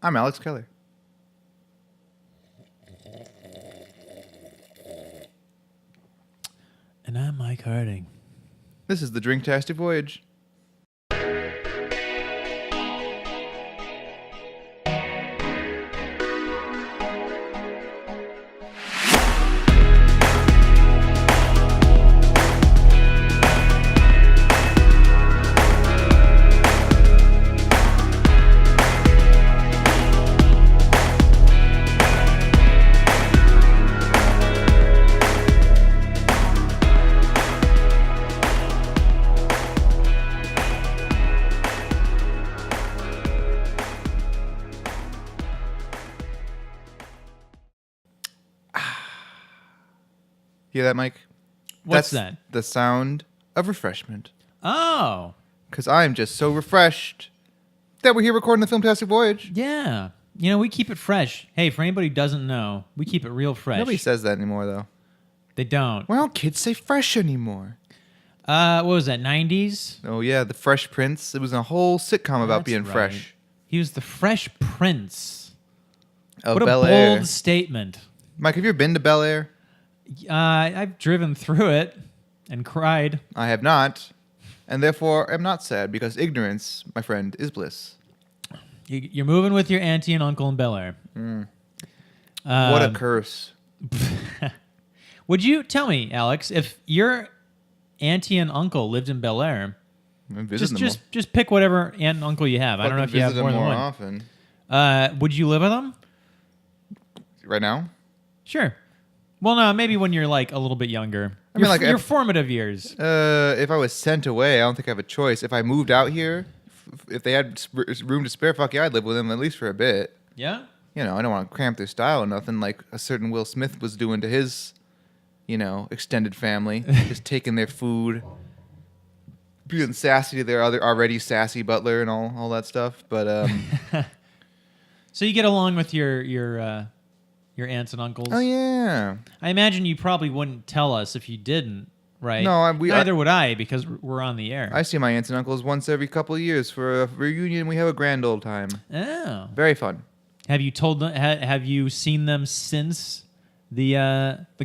I'm Alex Keller. And I'm Mike Harding. This is the Filmtastic Voyage. Hear that, Mike? What's That's that? the sound of refreshment. Oh, Because I'm just so refreshed that we're here recording the Filmtastic Voyage. yeah. You know, we keep it fresh. Hey, for anybody who doesn't know, we keep it real fresh. Nobody says that anymore, though. They don't. Why don't kids say fresh anymore? What was that, 90s? Oh, yeah, the Fresh Prince. It was a whole sitcom about That's being right. fresh. He was the Fresh Prince. Of What a Bel bold Air. statement. Mike, have you ever been to Bel Air? I've driven through it and cried. I have not. And therefore, am not sad because ignorance, my friend, is bliss. You're moving with your auntie and uncle in Bel Air. What a curse. Would you tell me, Alex, if your auntie and uncle lived in Bel Air, just pick whatever aunt and uncle you have. I don't know if you have more than one. Often. Would you live with them? Right now? Sure. Well, no, maybe when you're like a little bit younger. I mean, like, your if- formative years. If I was sent away, I don't think I have a choice. If I moved out here, if they had room to spare, fuck yeah, I'd live with them at least for a bit. Yeah. You know, I don't want to cramp their style or nothing like a certain Will Smith was doing to his, extended family. Just taking their food, being sassy to their other already sassy butler and all that stuff. But, So you get along with your aunts and uncles. oh, yeah. I imagine you probably wouldn't tell us if you didn't, right? No, neither would I because we're on the air. I see my aunts and uncles once every couple of years for a reunion. We have a grand old time. Oh. Very fun. Have you told them? Have you seen them since the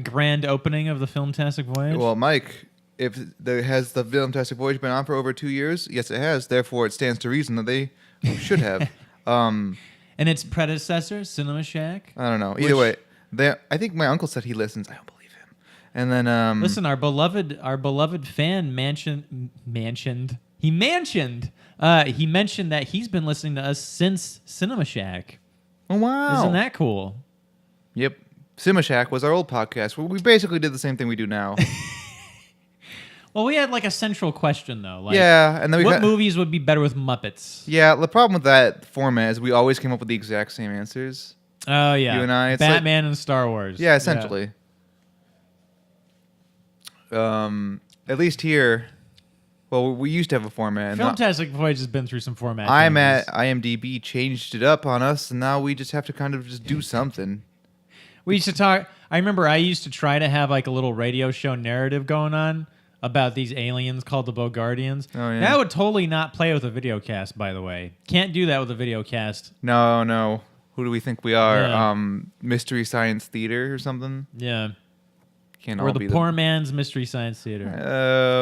grand opening of the Filmtastic Voyage? Well, Mike, has the Filmtastic Voyage been on for over 2 years? Yes, it has. Therefore, it stands to reason that they should have. And its predecessor, Cinema Shack. I don't know. Either way, I think my uncle said he listens. I don't believe him. And then, Listen, our beloved fan He mentioned that he's been listening to us since Cinema Shack. oh wow, Isn't that cool? Yep. Cinema Shack was our old podcast where we basically did the same thing we do now. Well, we had like a central question though. Like, yeah, and then what movies would be better with Muppets? Yeah, the problem with that format is we always came up with the exact same answers. Oh yeah, You and I, it's Batman and Star Wars. Yeah, essentially. At least here, well, we used to have a format. and Filmtastic Voyage has been through some format I'm changes. at IMDb changed it up on us, and now we just have to kind of just do something. We used to talk. I remember I used to try to have like a little radio show narrative going on about these aliens called the Bogardians. Oh, yeah. That would totally not play with a video cast, by the way. Can't do that with a video cast. No. Who do we think we are? Yeah. Mystery Science Theater or something? Yeah. Can't We're all the be poor man's Mystery Science Theater.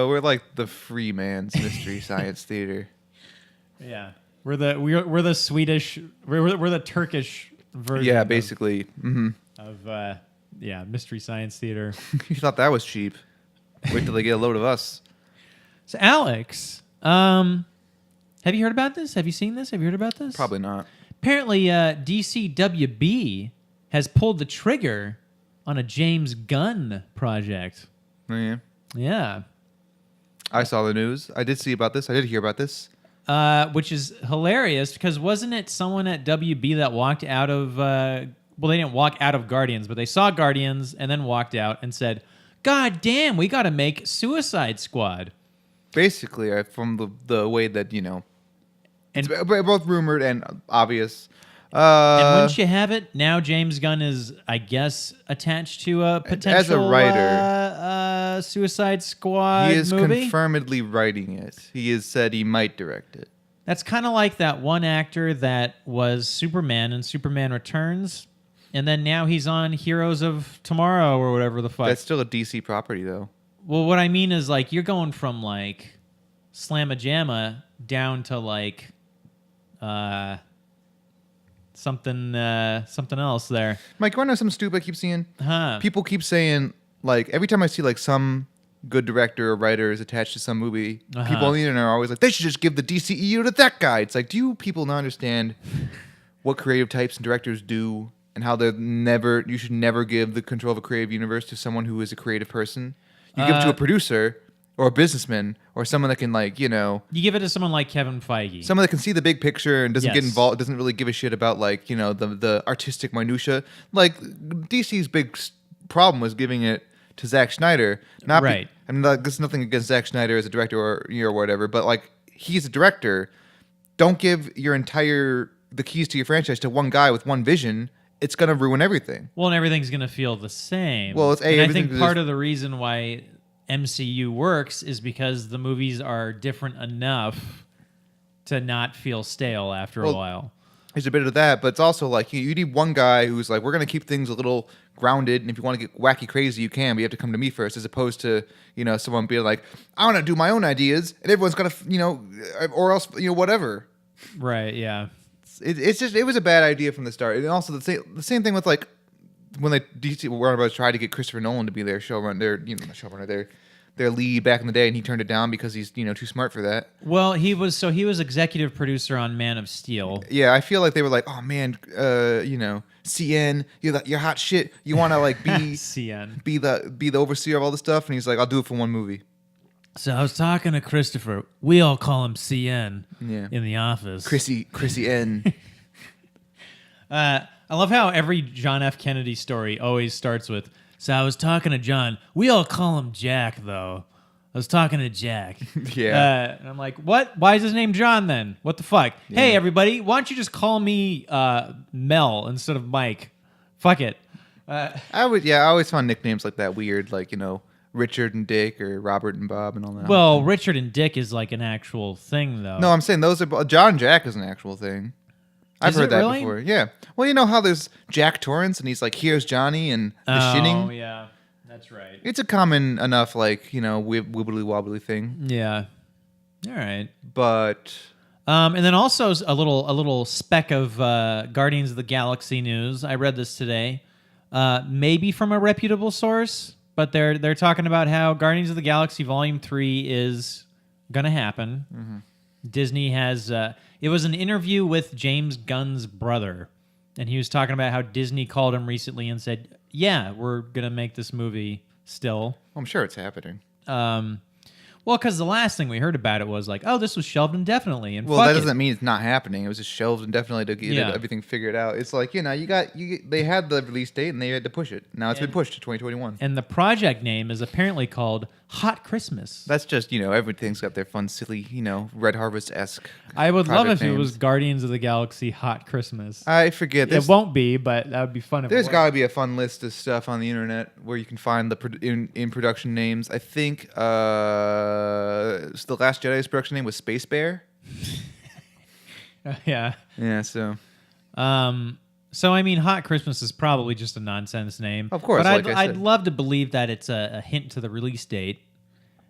We're like the free man's Mystery Science Theater. Yeah. We're the Swedish. We're the Turkish version. Yeah, basically. Mm-hmm. Of Mystery Science Theater. You thought that was cheap. Wait till they get a load of us. So Alex, have you heard about this? Have you seen this? Have you heard about this? Probably not. Apparently, DCWB has pulled the trigger on a James Gunn project. Oh, yeah. Yeah. I saw the news. I did see about this. I did hear about this. Which is hilarious because wasn't it someone at WB that walked out of... well, they didn't walk out of Guardians, but they saw Guardians and then walked out and said, God damn, we got to make Suicide Squad. Basically, from the way that, And it's both rumored and obvious. And wouldn't you have it? Now James Gunn is, I guess, attached to a potential as a writer, Suicide Squad he is movie. confirmedly writing it. He has said he might direct it. That's kind of like that one actor that was Superman in Superman Returns, and then now he's on Heroes of Tomorrow or whatever the fuck. That's still a DC property, though. Well, what I mean is, like, you're going from, like, Slamma-Jamma down to, like, something else there. Mike, you want to know something stupid I keep seeing? Huh. People keep saying, like, every time I see, like, some good director or writer is attached to some movie, people on the internet are always like, they should just give the DCEU to that guy. It's like, do you people not understand what creative types and directors do and how you should never give the control of a creative universe to someone who is a creative person? You give it to a producer or a businessman or someone that can, like, you know... You give it to someone like Kevin Feige. Someone that can see the big picture and doesn't get Yes. involved, doesn't really give a shit about, like, you know, the artistic minutia. Like, DC's big problem was giving it to Zack Snyder. Right. I mean, like, there's nothing against Zack Snyder as a director or whatever, but, like, he's a director. Don't give the keys to your franchise to one guy with one vision. It's going to ruin everything. Well, and everything's going to feel the same. Well, and I think part of the reason why MCU works is because the movies are different enough to not feel stale after a while. There's a bit of that, but it's also like you need one guy who's like, we're going to keep things a little grounded, and if you want to get wacky crazy, you can, but you have to come to me first, as opposed to, you know, someone being like, I want to do my own ideas, and everyone's got to, you know, or else, you know, whatever. Right, yeah. It was a bad idea from the start. And also the same thing with, like, when DC Warner Bros. Tried to get Christopher Nolan to be their showrunner, their lead back in the day, and he turned it down because he's, you know, too smart for that. Well, he was executive producer on Man of Steel. Yeah, I feel like they were like, oh man, you know, CN, you're hot shit. You want to, like, be CN, be the overseer of all this stuff, and he's like, I'll do it for one movie. So I was talking to Christopher. We all call him CN in the office. Chrissy N. I love how every John F. Kennedy story always starts with, so I was talking to John. We all call him Jack, though. I was talking to Jack. Yeah. And I'm like, what? Why is his name John, then? What the fuck? Yeah. Hey, everybody, why don't you just call me Mel instead of Mike? Fuck it. I always found nicknames like that weird, like, you know, Richard and Dick or Robert and Bob and all that. Well, Richard and Dick is like an actual thing, though. No, I'm saying those are... John and Jack is an actual thing. I've heard that really? before. Yeah. Well, you know how there's Jack Torrance and he's like, here's Johnny and the Shinning? Oh, yeah. That's right. It's a common enough, like, you know, wibbly wobbly thing. Yeah. All right. But... and then also a little speck of Guardians of the Galaxy news. I read this today. Maybe from a reputable source, but they're talking about how Guardians of the Galaxy Volume 3 is going to happen. Mm-hmm. Disney has... it was an interview with James Gunn's brother, and he was talking about how Disney called him recently and said, yeah, we're going to make this movie still. I'm sure it's happening. Well, because the last thing we heard about it was like, oh, this was shelved indefinitely. And well, that doesn't mean it's not happening. It was just shelved indefinitely to get everything figured out. It's like, you know, they had the release date and they had to push it. Now it's been pushed to 2021. And the project name is apparently called Hot Christmas. That's just, you know, everything's got their fun, silly, you know, Red Harvest-esque. I would love if names. it was Guardians of the Galaxy Hot Christmas. I forget. It won't be, but that would be fun. There's got to be a fun list of stuff on the internet where you can find the in production names. I think the Last Jedi's production name was Space Bear. Yeah. Yeah. So. So I mean, Hot Christmas is probably just a nonsense name. Of course, but like I'd love to believe that it's a hint to the release date,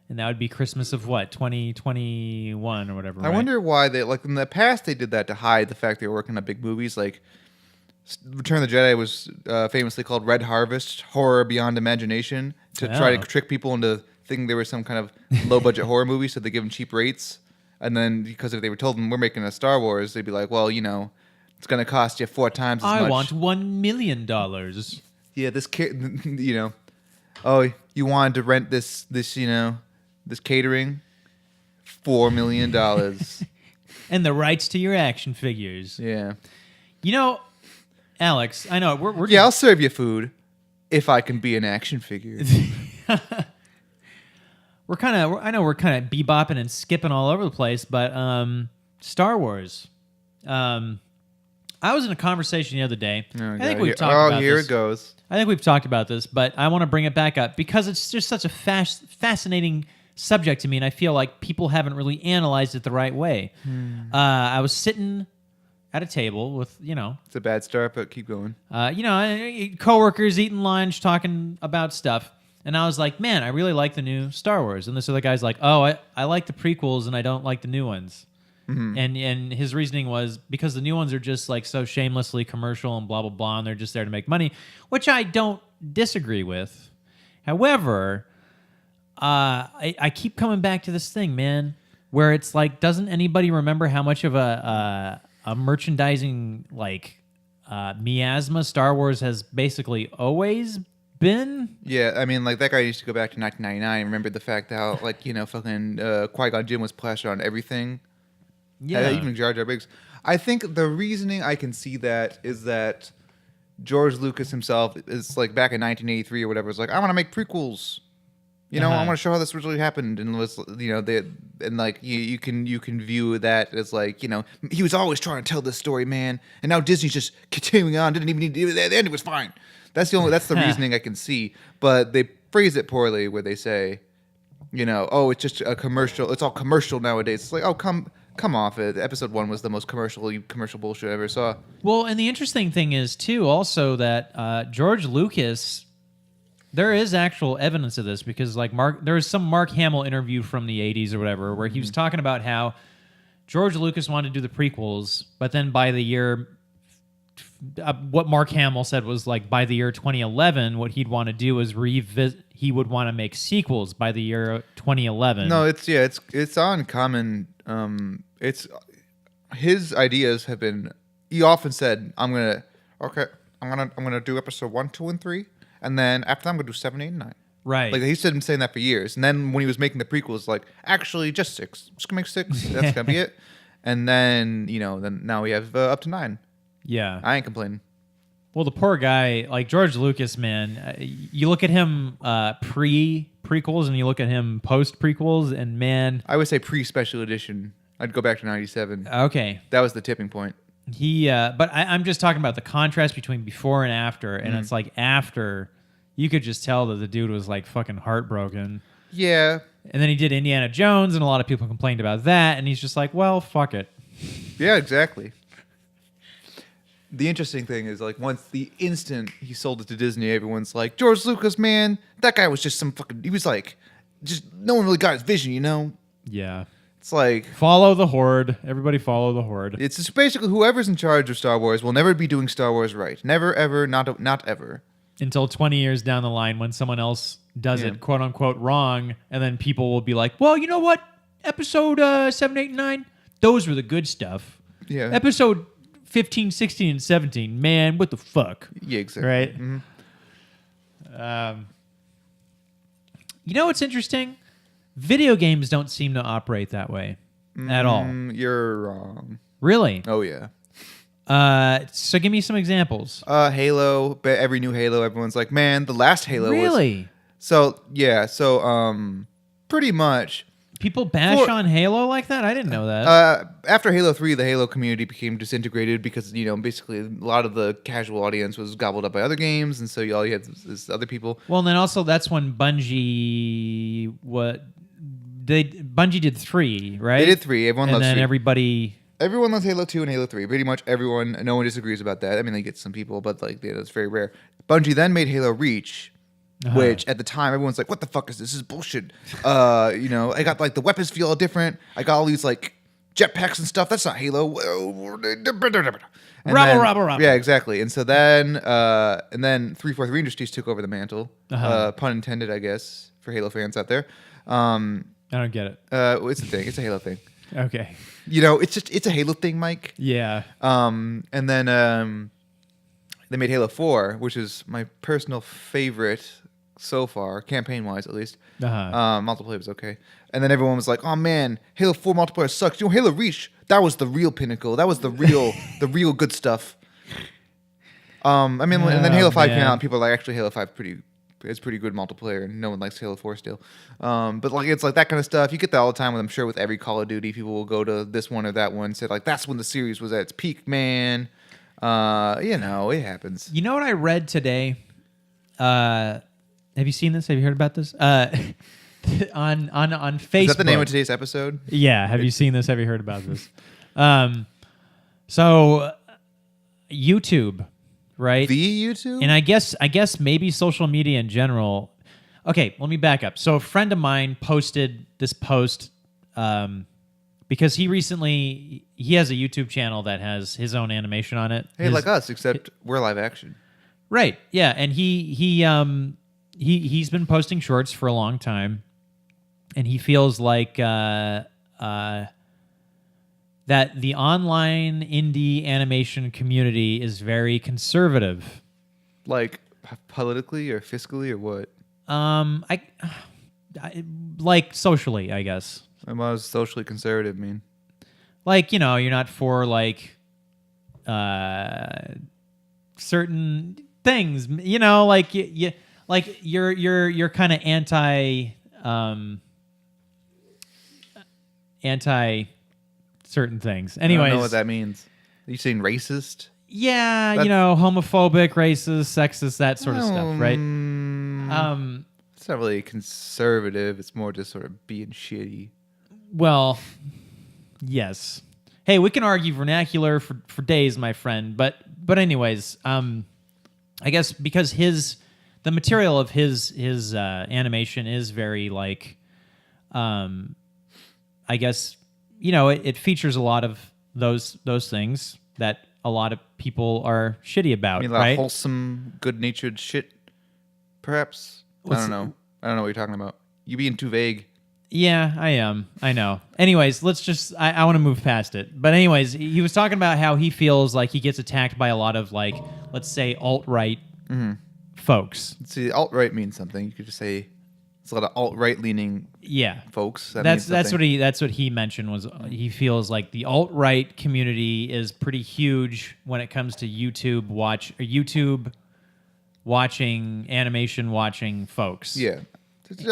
and that would be Christmas of what, 2021 or whatever. I wonder why they, like, in the past they did that to hide the fact they were working on big movies. Like Return of the Jedi was famously called Red Harvest, horror beyond imagination, to try to trick people into thinking there was some kind of low budget horror movie, so they give them cheap rates. And then because if they were told them we're making a Star Wars, they'd be like, well, you know, it's going to cost you 4 times as much. I want $1 million. Yeah, you know, oh, you wanted to rent this, you know, this catering, $4 million. And the rights to your action figures. Yeah. You know, Alex, I know we're I'll serve you food if I can be an action figure. we're kind of bebopping and skipping all over the place, but Star Wars. I was in a conversation the other day. I think we've talked about this. Here it goes. I think we've talked about this, but I want to bring it back up because it's just such a fascinating subject to me, and I feel like people haven't really analyzed it the right way. I was sitting at a table with, It's a bad start, but keep going. coworkers eating lunch, talking about stuff. And I was like, man, I really like the new Star Wars. And this other guy's like, oh, I like the prequels and I don't like the new ones. Mm-hmm. And his reasoning was because the new ones are just like so shamelessly commercial and blah, blah, blah. And they're just there to make money, which I don't disagree with. However, I keep coming back to this thing, man, where it's like, doesn't anybody remember how much of a merchandising miasma Star Wars has basically always been? Yeah, I mean, like that guy used to go back to 1999 and remember the fact how, fucking Qui-Gon Jinn was plastered on everything. Yeah, even Jar Jar Binks. I think the reasoning I can see that is that George Lucas himself is like back in 1983 or whatever. Was like, I want to make prequels. I want to show how this really happened, and was you can view that as like he was always trying to tell this story, man, and now Disney's just continuing on. Didn't even need to do that. The ending was fine. That's the reasoning I can see, but they phrase it poorly where they say, oh, it's just a commercial. It's all commercial nowadays. It's like, oh, come off it. Episode 1 was the most commercial bullshit I ever saw. Well, and the interesting thing is too, also that George Lucas. There is actual evidence of this because, there was some Mark Hamill interview from the 80s or whatever where he was talking about how George Lucas wanted to do the prequels, but then by the year, what Mark Hamill said was like by the year 2011, what he'd want to do is revisit. He would want to make sequels by the year 2011. No, it's uncommon. It's his ideas have been. He often said, "I'm gonna do episode 1, 2, and 3." And then after that, I'm going to do 7, 8, and 9. Right. Like, he's been saying that for years. And then when he was making the prequels, like, actually, just 6. Just going to make 6. That's going to be it. And then, then now we have up to 9. Yeah. I ain't complaining. Well, the poor guy, like George Lucas, man, you look at him pre-prequels and you look at him post-prequels, and man... I would say pre-special edition. I'd go back to 97. Okay. That was the tipping point. But I'm just talking about the contrast between before and after, and it's like after, you could just tell that the dude was like fucking heartbroken. Yeah. And then he did Indiana Jones, and a lot of people complained about that, and he's just like, well, fuck it. Yeah, exactly. The interesting thing is, like, once the instant he sold it to Disney, everyone's like, George Lucas, man, that guy was just he was like, just, no one really got his vision, Yeah. It's like... Follow the Horde. Everybody follow the Horde. It's just basically whoever's in charge of Star Wars will never be doing Star Wars right. Never, ever, not ever. Until 20 years down the line when someone else does it, quote unquote, wrong, and then people will be like, well, you know what? Episode 7, 8, and 9, those were the good stuff. Yeah. Episode 15, 16, and 17, man, what the fuck? Yeah, exactly. Right? Mm-hmm. You know what's interesting? Video games don't seem to operate that way at all. You're wrong. Really? Oh, yeah. So give me some examples. Halo. Every new Halo, everyone's like, man, the last Halo was... Really? So, yeah. So, pretty much... People bash on Halo like that? I didn't know that. After Halo 3, the Halo community became disintegrated because, basically a lot of the casual audience was gobbled up by other games, and so all you had is other people. Well, and then also that's when Bungie... Bungie did 3, right? They did 3. Everyone loves 3. And then Everyone loves Halo 2 and Halo 3. Pretty much everyone. No one disagrees about that. I mean, they get some people, but that's very rare. Bungie then made Halo Reach, which at the time everyone's like, "What the fuck is this? This is bullshit." I got the weapons feel all different. I got all these jetpacks and stuff. That's not Halo. Rabble. Yeah, exactly. And so then 343 Industries took over the mantle. Pun intended, I guess, for Halo fans out there. I don't get it. It's a thing. It's a Halo thing. Okay. It's a Halo thing, Mike. Yeah. And then they made Halo 4, which is my personal favorite so far, campaign-wise at least. Multiplayer was okay. And then everyone was like, "Oh man, Halo 4 multiplayer sucks." Halo Reach, that was the real pinnacle. That was the real good stuff. And then Halo 5 came out, and people are like, actually, Halo 5 it's pretty good multiplayer, and no one likes Halo 4 still. But it's like that kind of stuff. You get that all the time. I'm sure with every Call of Duty, people will go to this one or that one, say that's when the series was at its peak, man. It happens. You know what I read today? Have you seen this? Have you heard about this? on Facebook. Is that the name of today's episode? Yeah. Have you seen this? Have you heard about this? So YouTube, right? The YouTube? And I guess maybe social media in general. Okay, let me back up. So a friend of mine posted this post because he has a YouTube channel that has his own animation on it. Hey, like us, except we're live action. Right. Yeah, and he's been posting shorts for a long time, and he feels like that the online indie animation community is very conservative. Like politically or fiscally or what? I like socially, I guess. What does socially conservative mean? Like, you know, you're not for like certain things, you know, like you're kind of anti certain things. Anyways, I don't know what that means. Are you saying racist? Yeah, you know, homophobic, racist, sexist, that sort of stuff, right? It's not really conservative. It's more just sort of being shitty. Well, yes. Hey, we can argue vernacular for days, my friend. But anyways, I guess because the material of his animation is very like, I guess, you know, it features a lot of those things that a lot of people are shitty about. I mean, right? Wholesome, good-natured shit, perhaps. I don't know what you're talking about. You being too vague. Yeah, I am. I know. Anyways, let's just... I want to move past it. But anyways, he was talking about how he feels like he gets attacked by a lot of, like, let's say, alt-right folks. See, alt-right means something. You could just say it's a lot of alt-right leaning folks. That's what he mentioned was he feels like the alt-right community is pretty huge when it comes to YouTube animation watching folks. Yeah.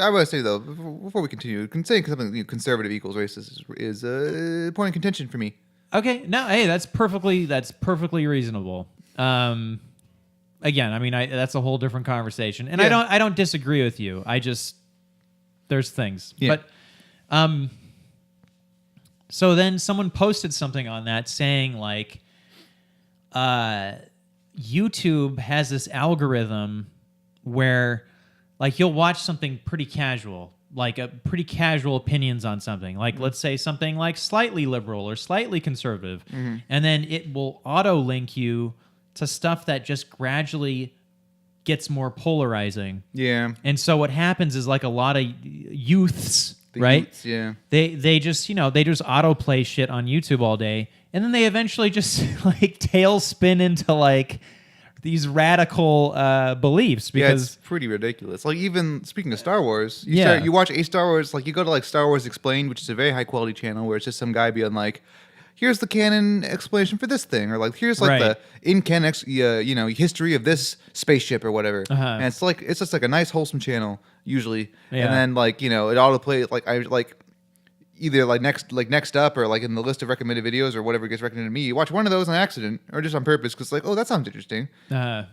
I would say though, before we continue, saying something conservative equals racist is a point of contention for me. Okay, no, hey, that's perfectly reasonable. Again, I mean, that's a whole different conversation, and I don't disagree with you. I just there's things, but so then someone posted something on that saying like, YouTube has this algorithm where like you'll watch something pretty casual, like a pretty casual opinions on something, like let's say something like slightly liberal or slightly conservative, and then it will auto link you to stuff that just gradually gets more polarizing. Yeah. And so what happens is like a lot of youths, right? Youths, yeah. They just, you know, they just autoplay shit on YouTube all day, and then they eventually just like tailspin into like these radical beliefs because it's pretty ridiculous. Like even speaking of Star Wars, you watch a Star Wars, like you go to like Star Wars Explained, which is a very high quality channel where it's just some guy being like, here's the canon explanation for this thing, or like here's like the in canon history of this spaceship or whatever. And it's just like a nice wholesome channel usually. And then like, you know, it autoplay like either like next up or like in the list of recommended videos or whatever gets recommended to me. You watch one of those on accident or just on purpose because like, oh, that sounds interesting. And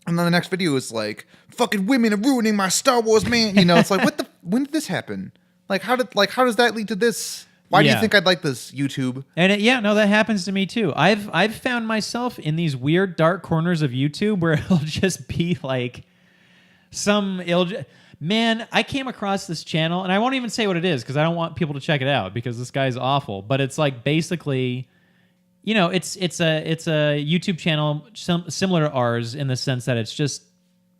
then the next video is like, fucking women are ruining my Star Wars, man. You know, it's like, when did this happen? Like how does that lead to this? Why do you think I'd like this, YouTube? And that happens to me too. I've found myself in these weird dark corners of YouTube where it'll just be like man, I came across this channel, and I won't even say what it is because I don't want people to check it out because this guy's awful. But it's like basically, you know, it's a YouTube channel similar to ours in the sense that it's just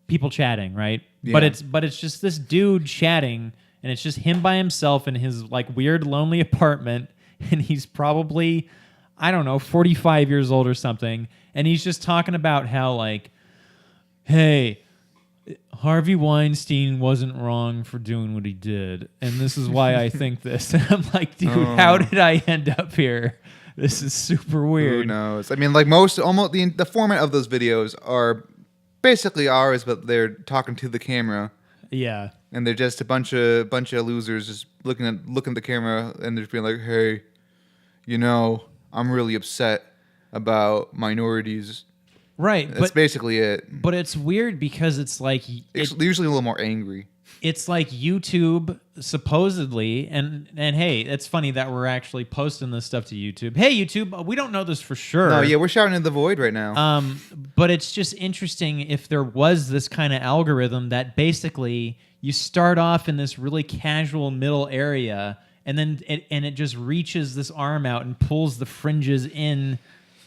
people chatting, right? Yeah. But it's just this dude chatting, and it's just him by himself in his like weird lonely apartment, and he's probably, I don't know, 45 years old or something, and he's just talking about how like, hey, Harvey Weinstein wasn't wrong for doing what he did, and this is why I think this. And I'm like, dude, how did I end up here? This is super weird. Who knows? I mean, like almost the format of those videos are basically ours, but they're talking to the camera. Yeah, and they're just a bunch of losers just looking at the camera, and they're just being like, hey, you know, I'm really upset about minorities. Right. That's basically it. But it's weird because it's like... It's usually a little more angry. it's like YouTube supposedly, and hey, it's funny that we're actually posting this stuff to YouTube. Hey, YouTube, we don't know this for sure. No, yeah, we're shouting in the void right now. But it's just interesting if there was this kind of algorithm that basically you start off in this really casual middle area, and then it just reaches this arm out and pulls the fringes in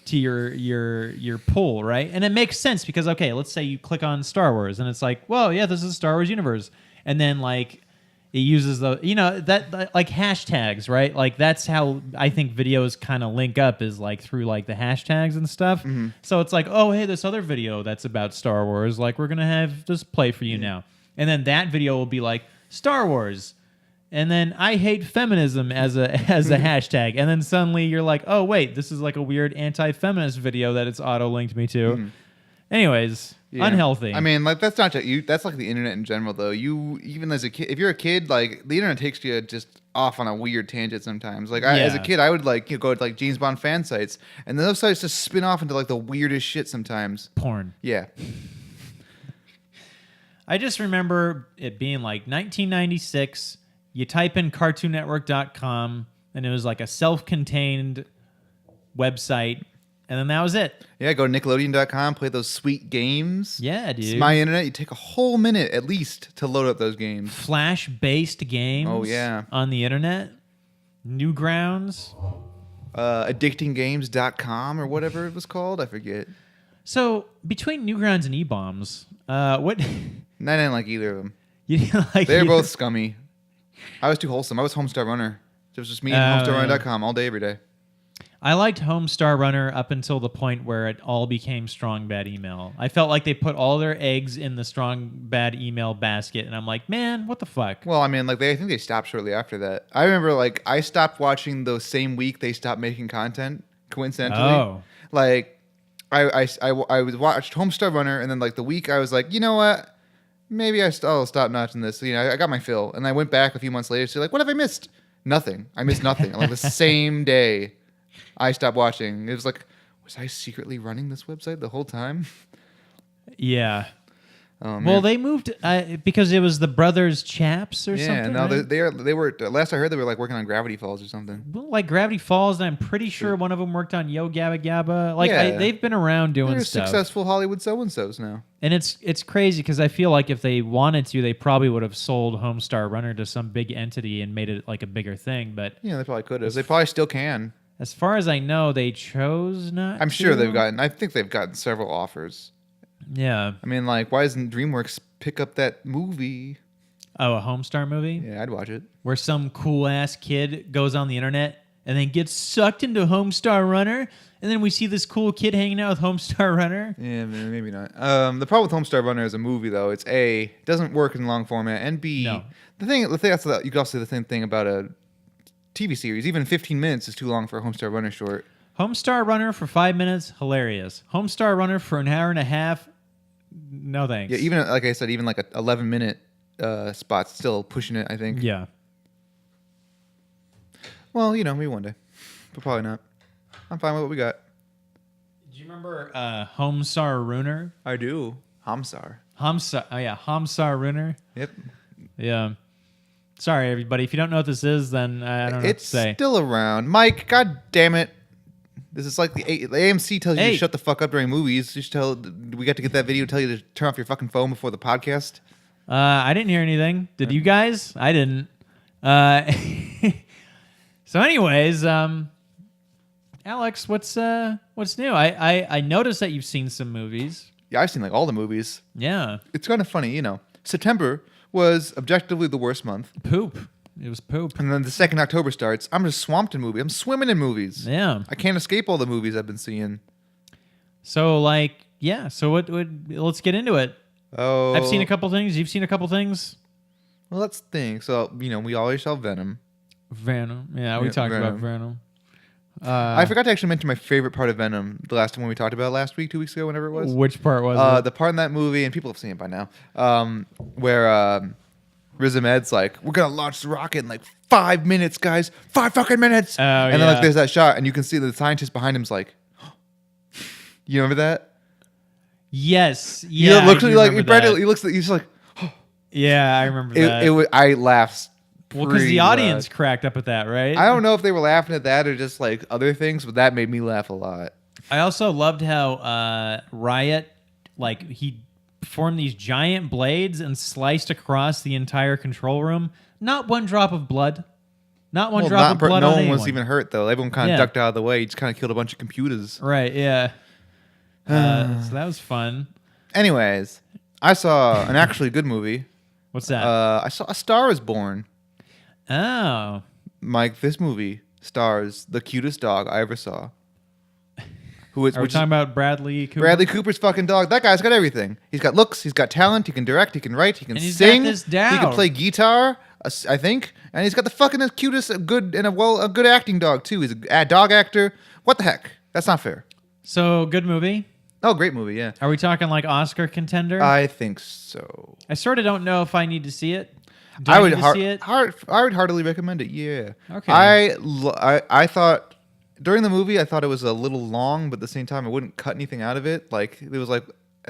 to your pull, right? And it makes sense because, okay, let's say you click on Star Wars and it's like, well, yeah, this is a Star Wars universe. And then like it uses the, that like hashtags, right? Like that's how I think videos kind of link up is like through like the hashtags and stuff. Mm-hmm. So it's like, oh, hey, this other video that's about Star Wars, like we're going to have this play for you now. And then that video will be like Star Wars. And then I hate feminism as a hashtag. And then suddenly you're like, oh, wait, this is like a weird anti-feminist video that it's auto-linked me to. Mm-hmm. Anyways, unhealthy. I mean, like that's not just you. That's like the internet in general, though. You even as a kid, if you're a kid, like the internet takes you just off on a weird tangent sometimes. Like as a kid, I would like go to like James Bond fan sites, and those sites just spin off into like the weirdest shit sometimes. Porn. Yeah. I just remember it being like 1996. You type in CartoonNetwork.com, and it was like a self-contained website. And then that was it. Yeah, go to Nickelodeon.com, play those sweet games. Yeah, dude. It's my internet. You take a whole minute at least to load up those games. Flash-based games. Oh, yeah. On the internet. Newgrounds. Addictinggames.com or whatever it was called. I forget. So, between Newgrounds and E-Bombs, what... I didn't like either of them. You didn't like They're both scummy. I was too wholesome. I was Homestar Runner. It was just me and HomestarRunner.com all day, every day. I liked Homestar Runner up until the point where it all became Strong Bad Email. I felt like they put all their eggs in the Strong Bad Email basket, and I'm like, man, what the fuck? Well, I mean, like I think they stopped shortly after that. I remember, like, I stopped watching the same week they stopped making content. Coincidentally, like I watched Homestar Runner, and then like the week I was like, you know what? Maybe I'll stop watching this. I got my fill, and I went back a few months later. So like, what have I missed? Nothing. I missed nothing. Like the same day, I stopped watching. It was like, was I secretly running this website the whole time? Yeah. Oh, man. Well, they moved because it was the Brothers Chaps or something. Yeah, no, right? they were. Last I heard, they were like working on Gravity Falls or something. Well, like Gravity Falls, and I'm pretty sure one of them worked on Yo Gabba Gabba. Like they've been around doing They're stuff. Successful Hollywood so-and-sos now. And it's crazy because I feel like if they wanted to, they probably would have sold Homestar Runner to some big entity and made it like a bigger thing. But yeah, they probably could have. They probably still can. As far as I know, they chose not. I'm sure they've gotten. I think they've gotten several offers. Yeah. I mean, like, why doesn't DreamWorks pick up that movie? Oh, a Homestar movie? Yeah, I'd watch it. Where some cool ass kid goes on the internet and then gets sucked into Homestar Runner, and then we see this cool kid hanging out with Homestar Runner. Yeah, maybe not. The problem with Homestar Runner as a movie, though, it's A, it doesn't work in long format, and B, the thing that's you can also say the same thing about a TV series. Even 15 minutes is too long for a Homestar Runner short. Homestar Runner for 5 minutes, hilarious. Homestar Runner for an hour and a half, no thanks. Yeah, even like I said, even like a 11-minute spot's still pushing it, I think. Yeah. Well, maybe one day, but probably not. I'm fine with what we got. Do you remember Homestar Runner? I do. Homsar. Oh yeah, Homestar Runner. Yep. Yeah. Sorry, everybody. If you don't know what this is, then I don't know what to say. It's still around. Mike, god damn it. This is like the AMC tells you to shut the fuck up during movies. We got to get that video tell you to turn off your fucking phone before the podcast. I didn't hear anything. Did you guys? I didn't. So anyways, Alex, what's new? I noticed that you've seen some movies. Yeah, I've seen like all the movies. Yeah. It's kind of funny, September was objectively the worst month. Poop. It was poop. And then the second October starts. I'm just swamped in movies. I'm swimming in movies. Yeah. I can't escape all the movies I've been seeing. So so let's get into it. Oh. I've seen a couple things. You've seen a couple things? Well, let's think. So, we always saw Venom. Venom. Yeah, we talked about Venom. I forgot to actually mention my favorite part of Venom the last time when we talked about it last week, 2 weeks ago, whenever it was. Which part was it? The part in that movie, and people have seen it by now, where Riz Ahmed's like, we're going to launch the rocket in like 5 minutes, guys. 5 fucking minutes. Oh, and then like there's that shot, and you can see the scientist behind him's like, you remember that? Yes. Yeah. He looks like, he's like, Yeah, I remember that. I laughed. Well, because the audience cracked up at that, right? I don't know if they were laughing at that or just like other things, but that made me laugh a lot. I also loved how Riot, like, he formed these giant blades and sliced across the entire control room. Not one drop of blood. Not one drop of blood no on one anyone. was even hurt, though. Everyone kind of ducked out of the way. He just kind of killed a bunch of computers. Right, yeah. So that was fun. Anyways, I saw an actually good movie. What's that? I saw A Star Is Born. Oh. Mike, this movie stars the cutest dog I ever saw. Are we talking about Bradley Cooper? Bradley Cooper's fucking dog. That guy's got everything. He's got looks. He's got talent. He can direct. He can write. He can And he's sing. got this down. He can play guitar. I think. And he's got the fucking cutest, a good acting dog too. He's a dog actor. What the heck? That's not fair. So, good movie? Oh, great movie. Yeah. Are we talking like Oscar contender? I think so. I sort of don't know if I need to see it. Do I I would need to see it? I would heartily recommend it. Yeah. Okay. I thought during the movie I thought it was a little long, but at the same time I wouldn't cut anything out of it. Like it was like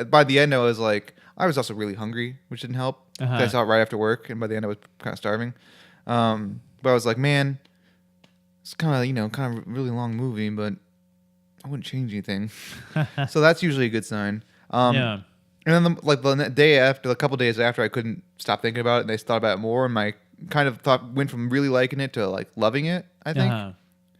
by the end I was also really hungry, which didn't help. I saw it right after work, and by the end I was kind of starving. But I was like, man, it's kind of really long movie, but I wouldn't change anything. So that's usually a good sign. Yeah. And then a couple days after, I couldn't stop thinking about it, and I thought about it more, and my kind of thought went from really liking it to like loving it, I think.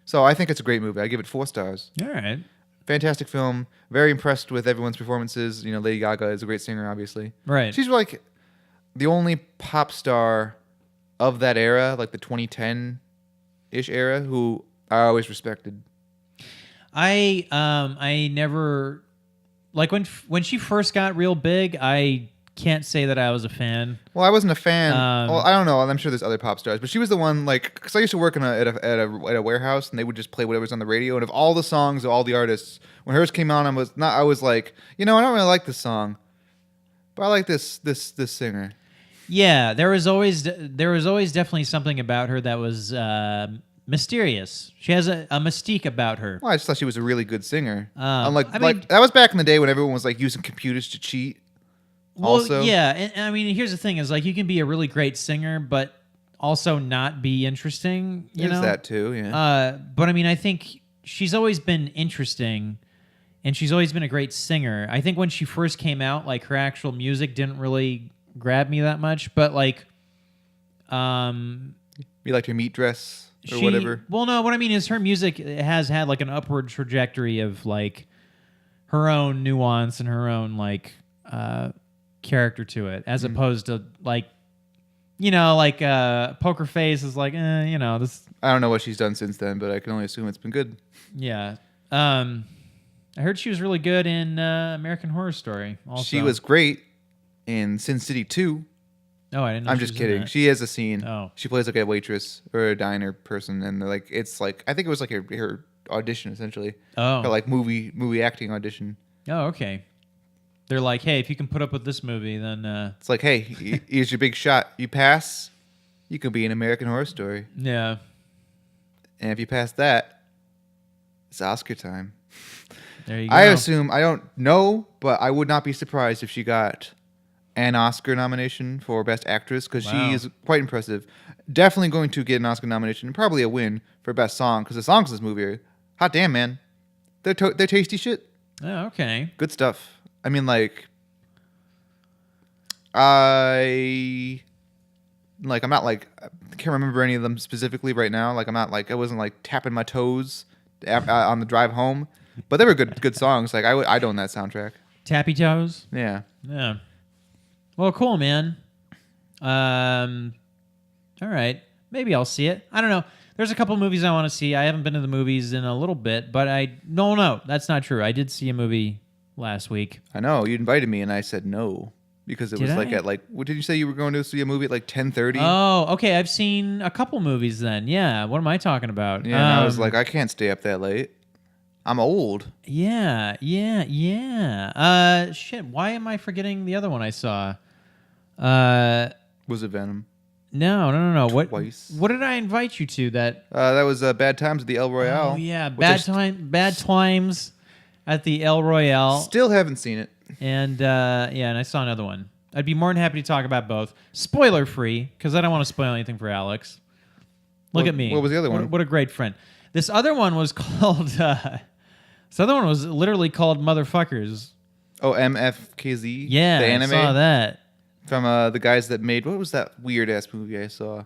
So I think it's a great movie. I give it 4 stars. All right. Fantastic film. Very impressed with everyone's performances. Lady Gaga is a great singer, obviously. Right. She's like the only pop star of that era, like the 2010-ish era, who I always respected. I never like when she first got real big. I can't say that I was a fan. Well, I wasn't a fan. Well, I don't know. I'm sure there's other pop stars, but she was the one. Like, because I used to work at a warehouse, and they would just play whatever's on the radio. And of all the songs of all the artists, when hers came on, I was like, I don't really like this song, but I like this singer. Yeah, there was always definitely something about her that was mysterious. She has a mystique about her. Well, I just thought she was a really good singer. I mean, that was back in the day when everyone was like using computers to cheat. Well, also, yeah, and I mean, here's the thing: is like you can be a really great singer, but also not be interesting. You know that too. Yeah. But I mean, I think she's always been interesting, and she's always been a great singer. I think when she first came out, like her actual music didn't really grab me that much, but like, you liked her meat dress or whatever. Well, no, what I mean is her music has had like an upward trajectory of like her own nuance and her own like character to it, as opposed to like, Poker Face is like, this. I don't know what she's done since then, but I can only assume it's been good. Yeah. I heard she was really good in American Horror Story. Also, she was great in Sin City 2. Oh, I didn't know. I'm just kidding. She has a scene. Oh. She plays like a waitress or a diner person, and like it's like I think it was like her audition essentially. Oh. Her like movie acting audition. Oh, okay. They're like, hey, if you can put up with this movie, then it's like, hey, here's your big shot. You pass, you could be an American Horror Story. Yeah. And if you pass that, it's Oscar time. There you go. I assume, I don't know, but I would not be surprised if she got an Oscar nomination for Best Actress, because she is quite impressive. Definitely going to get an Oscar nomination and probably a win for Best Song, because the songs in this movie are hot damn, man. They're tasty shit. Oh, okay. Good stuff. I mean, like, I'm not like, I can't remember any of them specifically right now. Like, I wasn't like tapping my toes on the drive home, but they were good songs. Like, I'd own that soundtrack. Tappy Toes? Yeah. Yeah. Well, cool, man. All right. Maybe I'll see it. I don't know. There's a couple movies I want to see. I haven't been to the movies in a little bit, but no, that's not true. I did see a movie last week. I know. You invited me, and I said no. Because it was like at like, what did you say you were going to see a movie at like 10:30? Oh, okay. I've seen a couple movies then. Yeah. What am I talking about? Yeah, and I was like, I can't stay up that late. I'm old. Yeah. Shit. Why am I forgetting the other one I saw? Was it Venom? No. Twice. What did I invite you to? That was Bad Times at the El Royale. Oh yeah, Bad Times at the El Royale. Still haven't seen it. And and I saw another one. I'd be more than happy to talk about both. Spoiler free, because I don't want to spoil anything for Alex. Look at me. What was the other one? What a great friend. This other one was called. This other one was literally called Motherfuckers. Oh, MFKZ. Yeah, the anime I saw that. from the guys that made what was that weird ass movie I saw?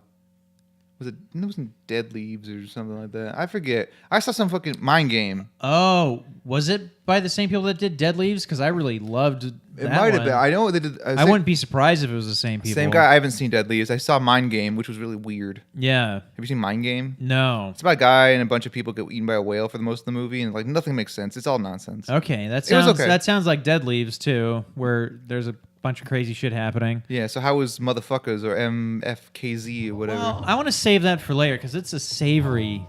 It wasn't Dead Leaves or something like that. I forget. I saw some fucking Mind Game. Oh, was it by the same people that did Dead Leaves? Because I really loved that It might have one. been. I know they did. I wouldn't be surprised if it was the same people. Same guy. I haven't seen Dead Leaves. I saw Mind Game, which was really weird. Yeah. Have you seen Mind Game? No. It's about a guy and a bunch of people get eaten by a whale for the most of the movie, and like nothing makes sense. It's all nonsense. Okay, that It was sounds okay. that sounds like Dead Leaves too, where there's a bunch of crazy shit happening. Yeah. So how was Motherfuckers or MFKZ or whatever? Well, I want to save that for later because it's a savory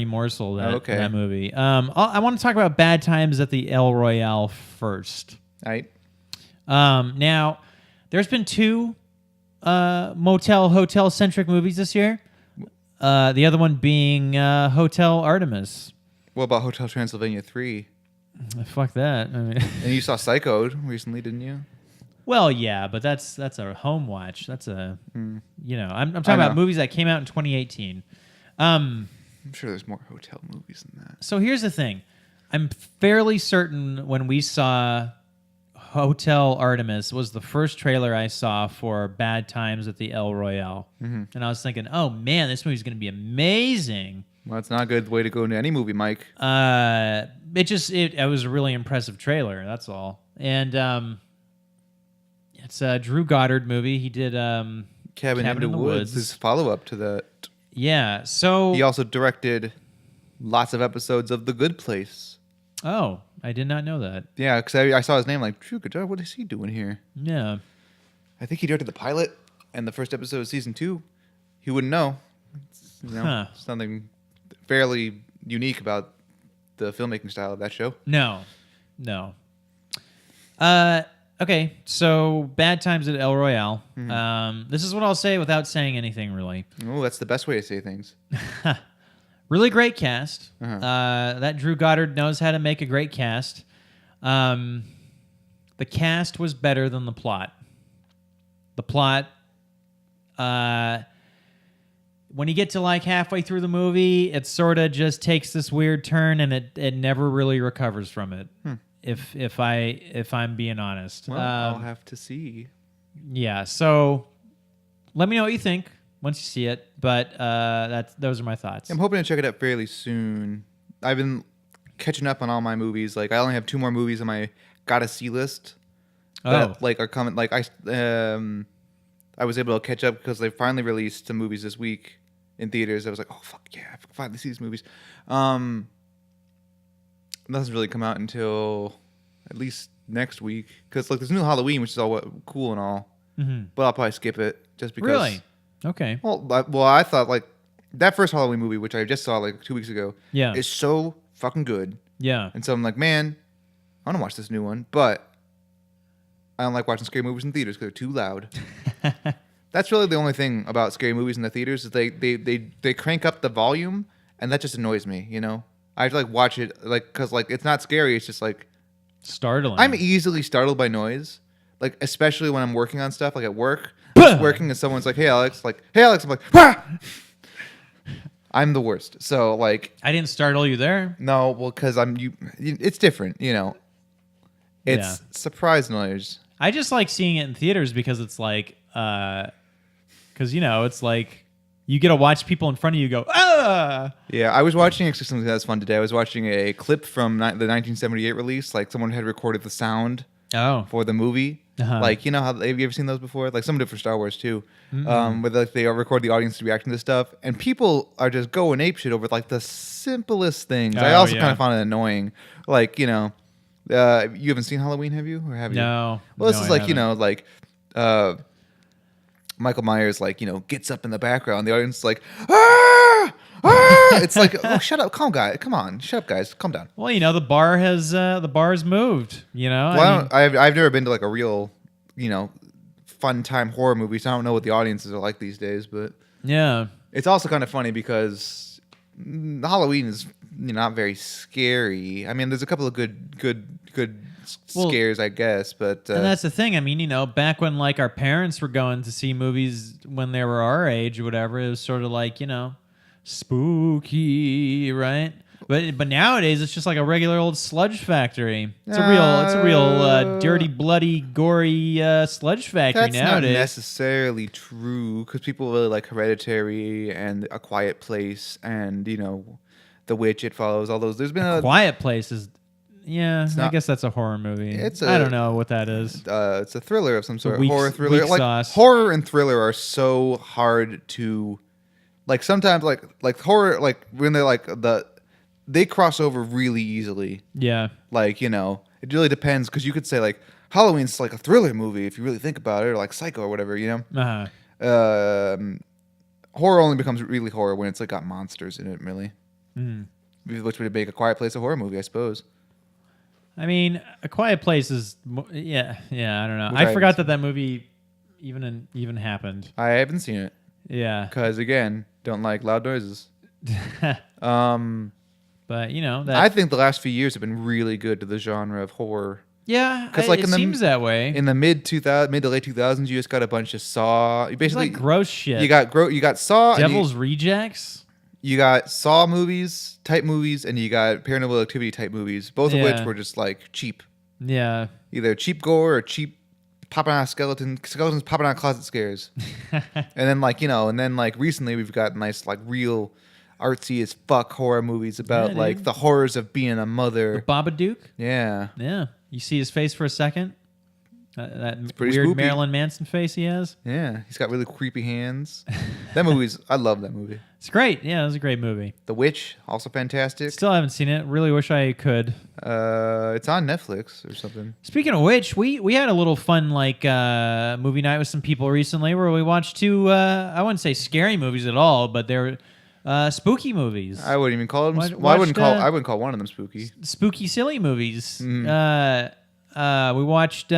morsel that movie. I want to talk about Bad Times at the El Royale first. Right. Now, there's been 2 hotel centric movies this year. The other one being Hotel Artemis. What about Hotel Transylvania 3? Fuck that. I mean, And you saw Psycho recently, didn't you? well, yeah, but that's a home watch. That's a I'm talking I about know. movies that came out in 2018. I'm sure there's more hotel movies than that. So here's the thing. I'm fairly certain when we saw Hotel Artemis was the first trailer I saw for Bad Times at the El Royale. Mm-hmm. And I was thinking, oh man, this movie's going to be amazing. Well, it's not a good way to go into any movie, Mike. It was a really impressive trailer. That's all. And it's a Drew Goddard movie. He did Cabin in the Woods. His follow-up to that. Yeah. So He also directed lots of episodes of The Good Place. oh, I did not know that. Yeah, because I saw his name like, Drew Goddard, what is he doing here? Yeah. I think he directed the pilot and the first episode of season 2. He wouldn't know. It's, Huh. something fairly unique about the filmmaking style of that show. No. Okay, so Bad Times at El Royale. Mm-hmm. This is what I'll say without saying anything really. Oh, that's the best way to say things. Really great cast. Uh-huh. That Drew Goddard knows how to make a great cast. The cast was better than the plot. The plot, when you get to like halfway through the movie, it sort of just takes this weird turn and it never really recovers from it. If I'm being honest. Well, I'll have to see. Yeah, so let me know what you think once you see it. But those are my thoughts. I'm hoping to check it out fairly soon. I've been catching up on all my movies. Like I only have 2 more movies on my gotta see list that like are coming. Like I was able to catch up because they finally released some movies this week in theaters. I was like, oh fuck yeah, I can finally see these movies. Nothing's really come out until at least next week because like there's new Halloween, which is all cool and all, but I'll probably skip it just because. Really? Okay. Well, I thought like that first Halloween movie, which I just saw like 2 weeks ago, Yeah. is so fucking good. Yeah. And so I'm like, man, I want to watch this new one, but I don't like watching scary movies in theaters because they're too loud. That's really the only thing about scary movies in the theaters is they crank up the volume, and that just annoys me. You know, I have to like watch it like because like it's not scary. It's just like Startling. I'm easily startled by noise, like especially when I'm working on stuff like at work. Just working and someone's like, "Hey Alex," I'm like, "Wah!" I'm the worst. So like, I didn't startle you there. no, well, because it's different. You know, it's Yeah. surprise noise. I just like seeing it in theaters because it's like, because it's like you get to watch people in front of you go, ah. Yeah, I was watching actually something that was fun today. I was watching a clip from the 1978 release. Like someone had recorded the sound Oh. for the movie. Uh-huh. Like, how have you ever seen those before? Like someone did for Star Wars too, where like they record the audience reacting to stuff, and people are just going apeshit over like the simplest things. I Oh, also yeah. kind of found it annoying. Like you haven't seen Halloween, have you, or have you? No. Well, this No, is I like haven't. Michael Myers like gets up in the background. The audience is like ah! Ah! It's like oh shut up, come on, shut up guys, calm down. Well, the bar has moved. Well, I've never been to like a real, fun time horror movie, so I don't know what the audiences are like these days. But yeah. it's also kind of funny because Halloween is not very scary. I mean, there's a couple of good Well, scares, I guess. But and that's the thing. I mean, you know, back when like our parents were going to see movies when they were our age or whatever, it was sort of like, you know, spooky, right? But nowadays it's just like a regular old sludge factory. It's a real dirty, bloody, gory sludge factory that's nowadays. not necessarily true because people really like Hereditary and A Quiet Place and you know, The Witch. It follows all those. There's been a Quiet Place is, yeah, I not- guess that's a horror movie. It's I don't know what that is. it's a thriller of some sort. weak- Horror thriller. weak Like sauce. horror and thriller are so hard to, like sometimes like horror like when they're like they cross over really easily. Yeah. Like, you know, it really depends because you could say like Halloween's like a thriller movie if you really think about it, or like Psycho or whatever, you know. Horror only becomes really horror when it's like got monsters in it, really. Which would make A Quiet Place a horror movie, I suppose. I mean, A Quiet Place is, yeah. I don't know. Which I I forgot haven't that movie even happened. I haven't seen it Yeah. because again, don't like loud noises. But you know that. I think the last few years have been really good to the genre of horror. Yeah, 'Cause, like, it in the- seems that way. In the mid to late 2000s, you just got a bunch of Saw. You It's basically like gross shit. you got Saw, and Devil's Rejects. you got Saw movies type movies, and you got Paranormal Activity type movies, both of which Yeah. were just like cheap, Yeah. either cheap gore or cheap popping out skeletons popping out closet scares. And then like you know, and then like recently we've got nice like real artsy as fuck horror movies about Yeah, like dude. the horrors of being a mother. Babadook. Yeah. Yeah. You see his face for a second. That pretty weird spooky. Marilyn Manson face he has. Yeah, he's got really creepy hands. I love that movie. It's great. Yeah, it was a great movie. The Witch, also fantastic. Still haven't seen it. Really wish I could. It's on Netflix or something. Speaking of which, we had a little fun like movie night with some people recently where we watched two I wouldn't say scary movies at all, but they're spooky movies. I wouldn't even call them. Wa- I wouldn't watched, call one of them spooky. Spooky silly movies. Mm-hmm. We watched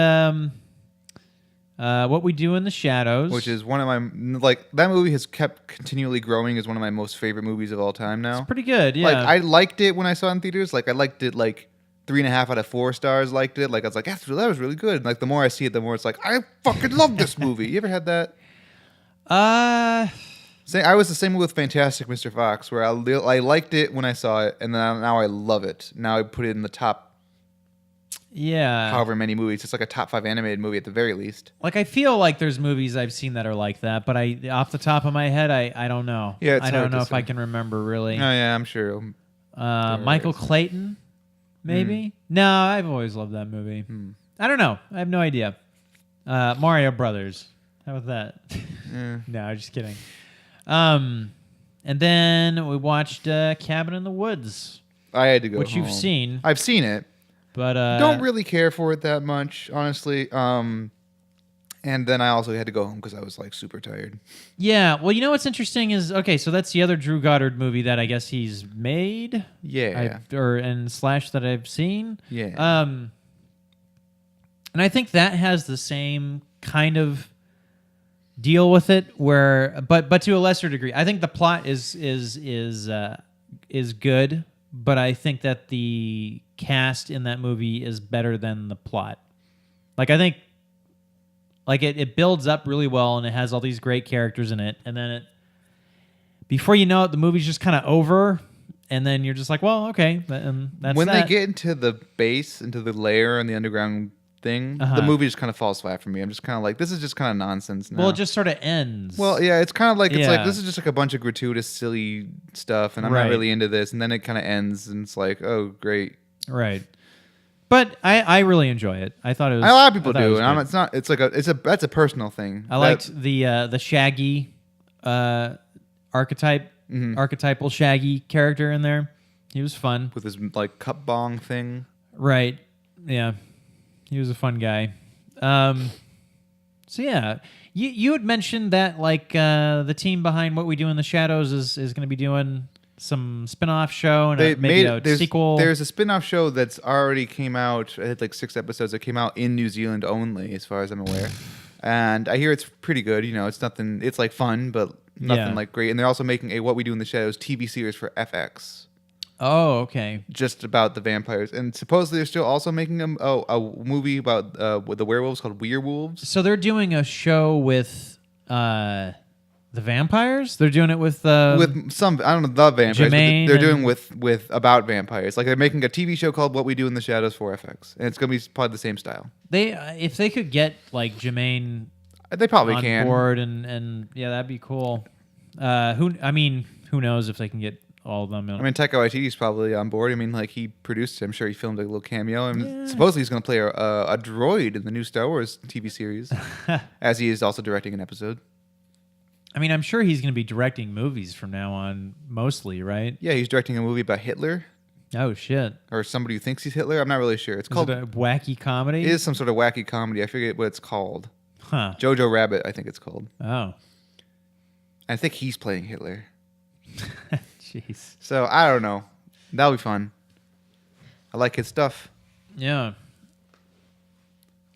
What We Do in the Shadows, Which is one of my like that movie has kept continually growing as one of my most favorite movies of all time now. pretty good. Yeah. Like I liked it when I saw it in theaters. Like I liked it like 3.5 out of 4 stars. Liked it. Like I was like, that was really good. And, like the more I see it, the more it's like I fucking love this movie. You ever had that? I was the same with Fantastic Mr. Fox, where I liked it when I saw it, and then now I love it. Now I put it in the top yeah. however many movies. It's like a top 5 animated movie at the very least. Like I feel like there's movies I've seen that are like that, but I off the top of my head I don't know. Yeah, it's I don't hard know to if I say. can remember really. Oh yeah, I'm sure. Michael Clayton, maybe? No, I've always loved that movie. I don't know. I have no idea. Mario Brothers. How about that? No, just kidding. And then we watched Cabin in the Woods, I had to go. which you've home. seen, I've seen it. but Don't really care for it that much, honestly. And then I also had to go home because I was like super tired. Yeah. Well, you know what's interesting is okay. So that's the other Drew Goddard movie that I guess he's made. Yeah. Slash that I've seen. Yeah. And I think that has the same kind of deal with it, where but to a lesser degree. I think the plot is good, but I think that the cast in that movie is better than the plot. Like I think, like it builds up really well, and it has all these great characters in it, and then before you know it, the movie's just kind of over. And then you're just like, well, okay, and that's when that. they get into the base, into the lair and the underground thing, the movie just kind of falls flat for me. I'm just kind of like, this is just kind of nonsense now. Well, it just sort of ends. Well, yeah, it's kind of like Yeah. this is just like a bunch of gratuitous, silly stuff, and I'm Right. not really into this. And then it kind of ends, and it's like, oh, great. Right. But I really enjoy it. I thought it was. A lot of people I thought it do, was and good. it's not. It's like that's a personal thing. I liked the Shaggy, archetypal Shaggy character in there. He was fun. with his like cup bong thing. Right. Yeah. He was a fun guy. So yeah, you had mentioned that like the team behind What We Do in the Shadows is going to be doing some spin-off show and maybe a sequel. There's a spin-off show that's already came out. I had like 6 episodes that came out in New Zealand only, as far as I'm aware. And I hear it's pretty good. You know, it's nothing. It's like fun, but nothing Yeah. like great. And they're also making a What We Do in the Shadows TV series for FX. Oh, okay. just about the vampires. And supposedly they're still also making a movie about with the werewolves called Werewolves. So they're doing a show with the vampires. They're doing it with Some, I don't know, the vampires. Jermaine But they're doing and- with about vampires. Like they're making a TV show called What We Do in the Shadows for FX, and it's gonna be probably the same style. they if they could get like Jermaine They probably on can. board and yeah, that'd be cool. Who knows if they can get all of them? I mean, Taika Waititi's probably on board. I mean, like he produced it. I'm sure he filmed a little cameo, and supposedly he's going to play a droid in the new Star Wars TV series, as he is also directing an episode. I mean, I'm sure he's going to be directing movies from now on, mostly, right? Yeah, he's directing a movie about Hitler Oh shit! or somebody who thinks he's Hitler. I'm not really sure. It's Is called. it a wacky comedy? It is some sort of wacky comedy. I forget what it's called. Huh? Jojo Rabbit, I think it's called. Oh, I think he's playing Hitler. jeez. So I don't know. That'll be fun. I like his stuff. Yeah.